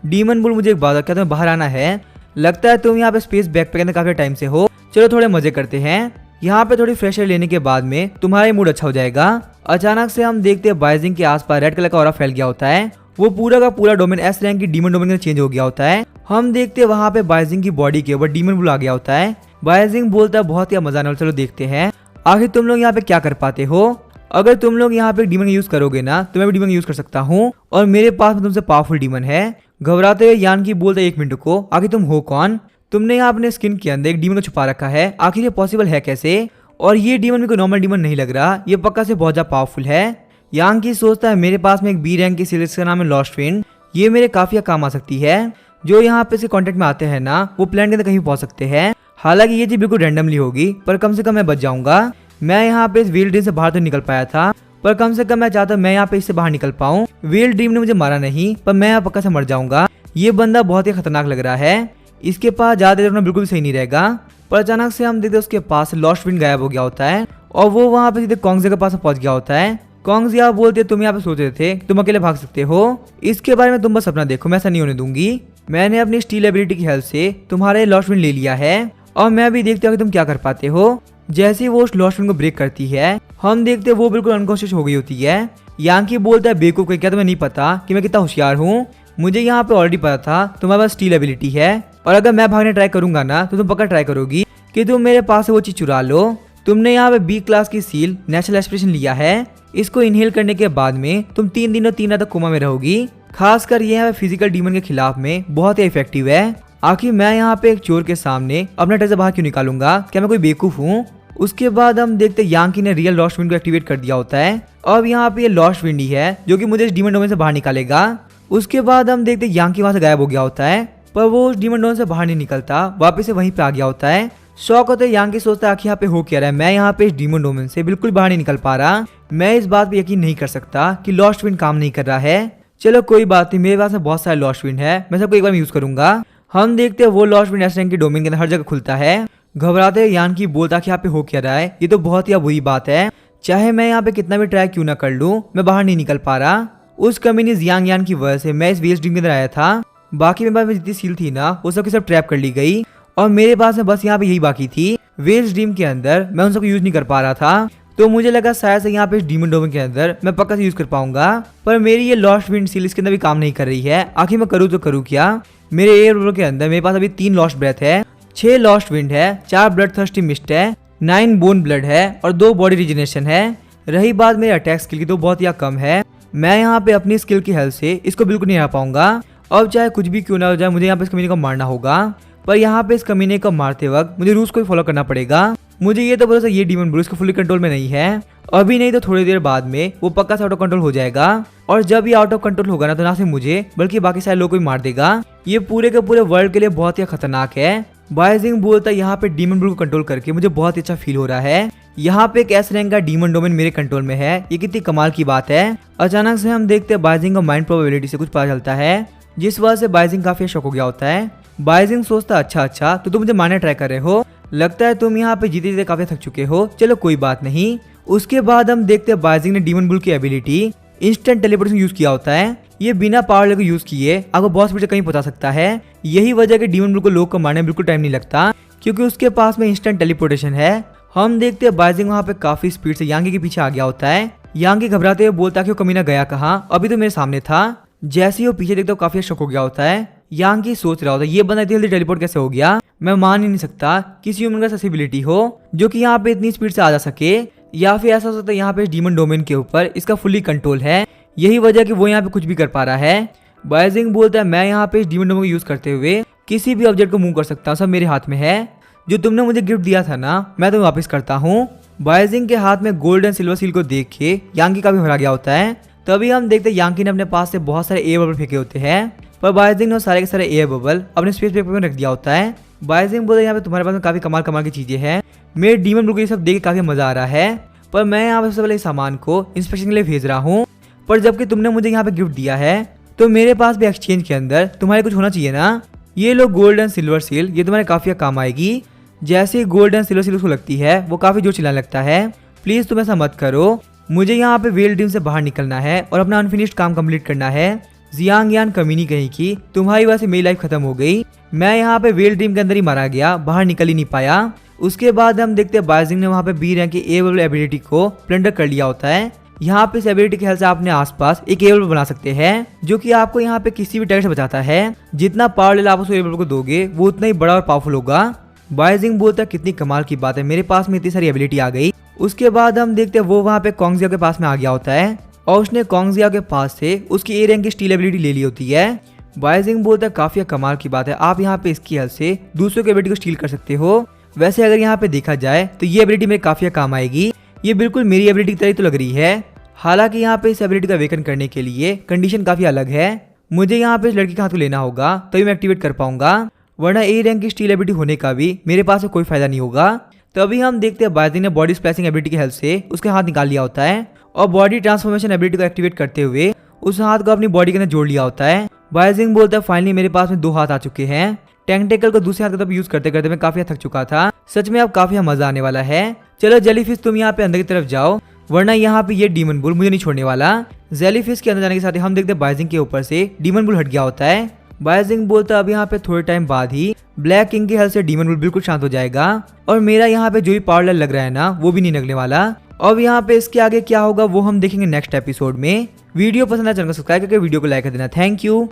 डीमन बोल मुझे एक बात, क्या तुम्हें बाहर आना है? लगता है तुम यहाँ पे स्पेस बैकपैक के अंदर काफी टाइम से हो, चलो थोड़े मजे करते हैं। यहाँ पे थोड़ी फ्रेश एयर लेने के बाद में तुम्हारा मूड अच्छा हो जाएगा। अचानक से हम देखते हैं बाइजिंग के आसपास रेड कलर का ऑरा फैल गया होता है। वो पूरा का पूरा डोमेन एस रैंक की डीमन डोमेन में चेंज हो गया होता है। हम देखते हैं वहाँ पे बाइजिंग की बॉडी के ऊपर डीमन बुल आ गया होता है। बाइजिंग बोलता है बहुत ही मजा आने वाला, चलो देखते हैं आखिर तुम लोग यहाँ पे क्या कर पाते हो। अगर तुम लोग यहाँ पे डीमन यूज करोगे ना तो मैं भी डीमन यूज कर सकता हूँ और मेरे पास में तुमसे पावरफुल डीमन है। घबराते हुए यान बोलता है 1 मिनट को, आखिर तुम हो कौन? तुमने यहाँ अपने स्किन के अंदर एक डीमन को छुपा रखा है, आखिर ये पॉसिबल है कैसे? और ये डीमन भी कोई नॉर्मल डीमन नहीं लग रहा, ये पक्का से बहुत ज्यादा पावरफुल है। यांग सोचता है मेरे पास में एक बी रैंक की सीरीज का नाम है लॉस्ट विंड, ये मेरे काफी काम आ सकती है। जो यहाँ पे इसके कॉन्टेक्ट में आते हैं ना वो प्लान के अंदर कहीं पहुंच सकते हैं। हालांकि ये चीज बिल्कुल रैंडमली होगी पर कम से कम मैं बच जाऊंगा। मैं यहाँ पे इस व्हील ड्रीम से बाहर तो निकल पाया था पर कम से कम मैं चाहता हूँ मैं यहाँ पे इससे बाहर निकल पाऊँ। व्हील ड्रीम ने मुझे मारा नहीं पर मैं यहाँ पक्का से मर जाऊंगा। ये बंदा बहुत ही खतरनाक लग रहा है, इसके पास ज्यादा देर रखना बिल्कुल सही नहीं रहेगा। पर अचानक से हम देखते उसके पास लॉस्ट विंड गायब हो गया होता है और वो वहाँ पे सीधे कॉन्गजे के पास पहुंच गया होता है। कॉन्गजिया बोलते तुम यहाँ पे सोच रहे थे तुम अकेले भाग सकते हो, इसके बारे में तुम बस अपना देखो, मैं ऐसा नहीं होने दूंगी। मैंने अपनी स्टील एबिलिटी की हेल्प से तुम्हारे लॉस्ट विंड ले लिया है और मैं भी देखता हूँ कि तुम क्या कर पाते हो। जैसे ही वो उस लॉस्ट विंड को ब्रेक करती है हम देखते हैं वो बिल्कुल अनकॉन्शियस हो गई होती है। यांकी बोलता है बेवकूफ क्या तुम्हें नहीं पता कि मैं कितना होशियार हूँ? मुझे यहाँ पे ऑलरेडी पता था तुम्हारे पास स्टील एबिलिटी है और अगर मैं भागने ट्राई करूंगा ना तो तुम पक्का ट्राई करोगी कि तुम मेरे पास से वो चीज चुरा लो। तुमने यहाँ पे बी क्लास की सील नेचुरल एस्पिरेशन लिया है, इसको इनहेल करने के बाद में तुम 3 दिन और 3 रात तक कोमा में रहोगी। खासकर ये यहाँ फिजिकल डीमन के खिलाफ में बहुत ही इफेक्टिव है। आखिर मैं यहाँ पे एक चोर के सामने अपना ट्रेजर बाहर क्यों निकालूंगा? क्या मैं कोई बेवकूफ हूँ? उसके बाद हम देखते हैं यांकी ने रियल लॉस्ट विंड को एक्टिवेट कर दिया होता है। अब यहाँ पे ये लॉस्ट विंड ही है जो कि मुझे इस डीमन डोमेन से बाहर निकालेगा। उसके बाद हम देखते हैं यांकी वहां से गायब हो गया होता है पर वो उस डीमन डोमेन से बाहर नहीं निकलता, वापस से वहीं पे आ गया होता है। शौक होते यांकी सोचता है आखिर यहाँ पे हो क्या रहा है, मैं यहाँ पे इस डीमन डोमेन से बिल्कुल बाहर नहीं निकल पा रहा। मैं इस बात पे यकीन नहीं कर सकता कि लॉस्ट विंड काम नहीं कर रहा है। चलो कोई बात नहीं, मेरे पास में बहुत सारे लॉस्ट विंड है, मैं सबको एक बार यूज करूंगा। हम देखते हैं वो लॉस्ट विंड एस रैंक की डोमेन के अंदर हर जगह खुलता है। घबराते यांकी बोलता कि यहाँ पे हो क्या रहा है, ये तो बहुत ही बुरी बात है, चाहे मैं यहाँ पे कितना भी ट्राई क्यों ना कर लूं मैं बाहर नहीं निकल पा रहा। उस कम्युनिस्ट जियांग यान की वजह से मैं इस वेस्ट ड्रीम के अंदर आया था। बाकी मेरे पास में जितनी सील थी ना वो सब की सब ट्रैप कर ली गई और मेरे पास में बस यहाँ पे यही बाकी थी। वेस्ट ड्रीम के अंदर मैं उन सबको यूज नहीं कर पा रहा था, तो मुझे लगा शायद से यहाँ पे इस डीमन डोमेन के अंदर मैं पक्का से यूज कर पाऊंगा। पर मेरी ये लॉस्ट विंड सील इसके अंदर भी काम नहीं कर रही है। आखिर मैं करूँ तो करूँ क्या? मेरे एयर रोलर के अंदर मेरे पास अभी 3 लॉस्ट ब्रेथ है, 6 लॉस्ट विंड है, 4 ब्लड थर्स्टी मिस्ट है, 9 बोन ब्लड है और 2 बॉडी रिजनरेशन है। रही बात मेरे अटैक स्किल की तो बहुत ही कम है, मैं यहाँ पे अपनी स्किल की हेल्प से इसको बिल्कुल नहीं हरा पाऊंगा। अब चाहे कुछ भी क्यों ना हो जाए मुझे यहाँ पे इस कमीने को मारना होगा, पर यहाँ पे इस कमीने को मारते वक्त मुझे रूल्स को ही फॉलो करना पड़ेगा। मुझे ये तो भरोसा ये डीमन ब्रूस को फुली कंट्रोल में नहीं है, अभी नहीं तो थोड़ी देर बाद में वो पक्का से आउट ऑफ कंट्रोल हो जाएगा और जब ये आउट ऑफ कंट्रोल होगा ना तो ना सिर्फ मुझे बल्कि बाकी सारे लोगों को भी मार देगा। ये पूरे के पूरे वर्ल्ड के लिए बहुत ही खतरनाक है। बाइजिंग बोलता है यहाँ पे डीमन ब्रू को कंट्रोल करके मुझे बहुत अच्छा फील हो रहा है। यहाँ पे एक एस रैंक का डीमन डोमेन मेरे कंट्रोल में है, ये कितनी कमाल की बात है। अचानक से हम देखते हैं बाइजिंग को माइंड प्रोबेबिलिटी से कुछ पता चलता है, जिस वजह से बाइजिंग काफी शॉक हो गया होता है। बाइजिंग सोचता अच्छा तो तुम मुझे मारने ट्राई कर रहे हो, लगता है तुम यहाँ पे जीते जीते काफी थक चुके हो, चलो कोई बात नहीं। उसके बाद हम देखते हैं बाइजिंग ने डीमन बुल की एबिलिटी इंस्टेंट टेलीपोर्टेशन यूज किया होता है। ये बिना पावर लेकर यूज किए आपको बहुत स्पीड से कहीं पहुंचा सकता है। यही वजह कि डीमन बुल को लोग को मारने में बिल्कुल टाइम नहीं लगता, क्योंकि उसके पास में इंस्टेंट टेलीपोर्टेशन है। हम देखते हैं बाइजिंग वहाँ पे काफी स्पीड से यांगी के पीछे आ गया होता है। यांगी घबराते हुए बोलता है कि वो कमीना गया कहाँ, अभी तो मेरे सामने था। जैसे ही वो पीछे देखते हो काफी शॉक हो गया होता है। यांगी सोच रहा होता है ये बंदा इतनी जल्दी टेलीपोर्ट कैसे हो गया, मैं मान ही नहीं सकता किसी ह्यूमन का एक्सेसिबिलिटी हो जो कि यहाँ पे इतनी स्पीड से आ जा सके, या फिर ऐसा हो सकता है यहाँ पे डीमन डोमेन के ऊपर इसका फुली कंट्रोल है, यही वजह कि वो यहाँ पे कुछ भी कर पा रहा है। बाइजिंग बोलता है मैं यहाँ पे डीमन डोमेन को यूज करते हुए किसी भी ऑब्जेक्ट को मूव कर सकता हूँ, सब मेरे हाथ में है। जो तुमने मुझे गिफ्ट दिया था ना, मैं तुम्हें वापस करता हूँ। बायजिंग के हाथ में गोल्ड एंड सिल्वर सील को देख के यांकी काफी भरा गया होता है। तभी हम देखते हैं यांकी ने अपने पास से बहुत सारे एयर बबल फेंके होते हैं, पर बायजिंग ने सारे के सारे एयर बबल अपने स्पेस पेपर में रख दिया होता है। बायजिंग बोलते यहाँ पे तुम्हारे पास में काफी कमाल कमाल की चीजें हैं, मेरे डीमन ब्लू को ये सब देख के काफी मजा आ रहा है, पर मैं यहाँ पे सबसे पहले इस सामान को इंस्पेक्शन के लिए भेज रहा हूँ। पर जबकि तुमने मुझे यहाँ पे गिफ्ट दिया है तो मेरे पास भी एक्सचेंज के अंदर तुम्हारे कुछ होना चाहिए ना। ये लो गोल्ड एंड सिल्वर सील, ये तुम्हारे काफी काम आएगी। जैसे ही गोल्ड एंड सिल्वर सील उसको लगती है वो काफी जोर चिल्लाने लगता है। प्लीज तुम ऐसा मत करो, मुझे यहाँ पे वेल ड्रीम से बाहर निकलना है और अपना अनफिनिश्ड काम कंप्लीट करना है। जियांग यान कमीनी कहीं की, तुम्हारी वजह से मेरी लाइफ खत्म हो गई। मैं यहाँ पे वेल ड्रीम के अंदर ही मारा गया, बाहर निकल ही नहीं पाया। उसके बाद हम देखते हैं बायजिंग ने वहाँ पे बी रैंक की एबल एबिलिटी को प्लंडर कर लिया होता है। यहाँ पे इस एबिलिटी के हेल्प से अपने आसपास एक एबल बना सकते हैं, जो कि आपको यहाँ पे किसी भी टैग से बचाता है। जितना पावर लेवल आप उस एबल को दोगे वो उतना ही बड़ा और पावरफुल होगा। बायजिंग बोलता है कितनी कमाल की बात है, मेरे पास में इतनी सारी एबिलिटी आ गई। उसके बाद हम देखते हैं वो वहाँ पे कोंगजिया के पास में आ गया होता है और उसने कोंगजिया के पास से उसकी ए रैंक की स्टील एबिलिटी ले ली होती है। बायजिंग बोलता है काफी कमाल की बात है, आप यहाँ पे इसकी हेल्प से दूसरों की एबिलिटी को स्टील कर सकते हो। वैसे अगर यहाँ पे देखा जाए तो ये एबिलिटी मेरे काफी काम आएगी, ये बिल्कुल मेरी एबिलिटी की तरह तो लग रही है। हालांकि यहाँ पे इस एबिलिटी का वेकन करने के लिए कंडीशन काफी अलग है, मुझे यहाँ पे इस लड़की का हाथ को लेना होगा तभी मैं एक्टिवेट कर पाऊंगा, वरना ए रैंक की स्टील एबिलिटी होने का भी मेरे पास कोई फायदा नहीं होगा। तभी हम देखते हैं बायजिंग ने बॉडी स्प्लैशिंग एबिलिटी की हेल्प से उसके हाथ निकाल लिया होता है और बॉडी ट्रांसफॉर्मेशन एबिलिटी को एक्टिवेट करते हुए उस हाथ को अपनी बॉडी के अंदर जोड़ लिया होता है। बायजिंग बोलता है फाइनली मेरे पास में 2 हाथ आ चुके हैं। टेंटेकल को दूसरे हाथ का यूज करते करते मैं काफी थक चुका था, सच में अब काफी मजा आने वाला है। चलो जेलीफिश तुम यहाँ पे अंदर की तरफ जाओ, वरना यहाँ पे ये डीमन बुल मुझे नहीं छोड़ने वाला। जेलीफिश के अंदर जाने के साथ ही हम देखते हैं बायजिंग के ऊपर से डीमन बुल हट गया होता है। बायजिंग बोलता है अब यहाँ पे थोड़े टाइम बाद ही ब्लैक किंग की हेल्प से डीमन बुल बिल्कुल शांत हो जाएगा और मेरा यहाँ पे जो भी पावर लेवल लग रहा है ना वो भी नहीं लगने वाला। अब यहाँ पे इसके आगे क्या होगा वो हम देखेंगे नेक्स्ट एपिसोड में। वीडियो पसंद आया चैनल को सब्सक्राइब करके वीडियो को लाइक कर देना। Thank you.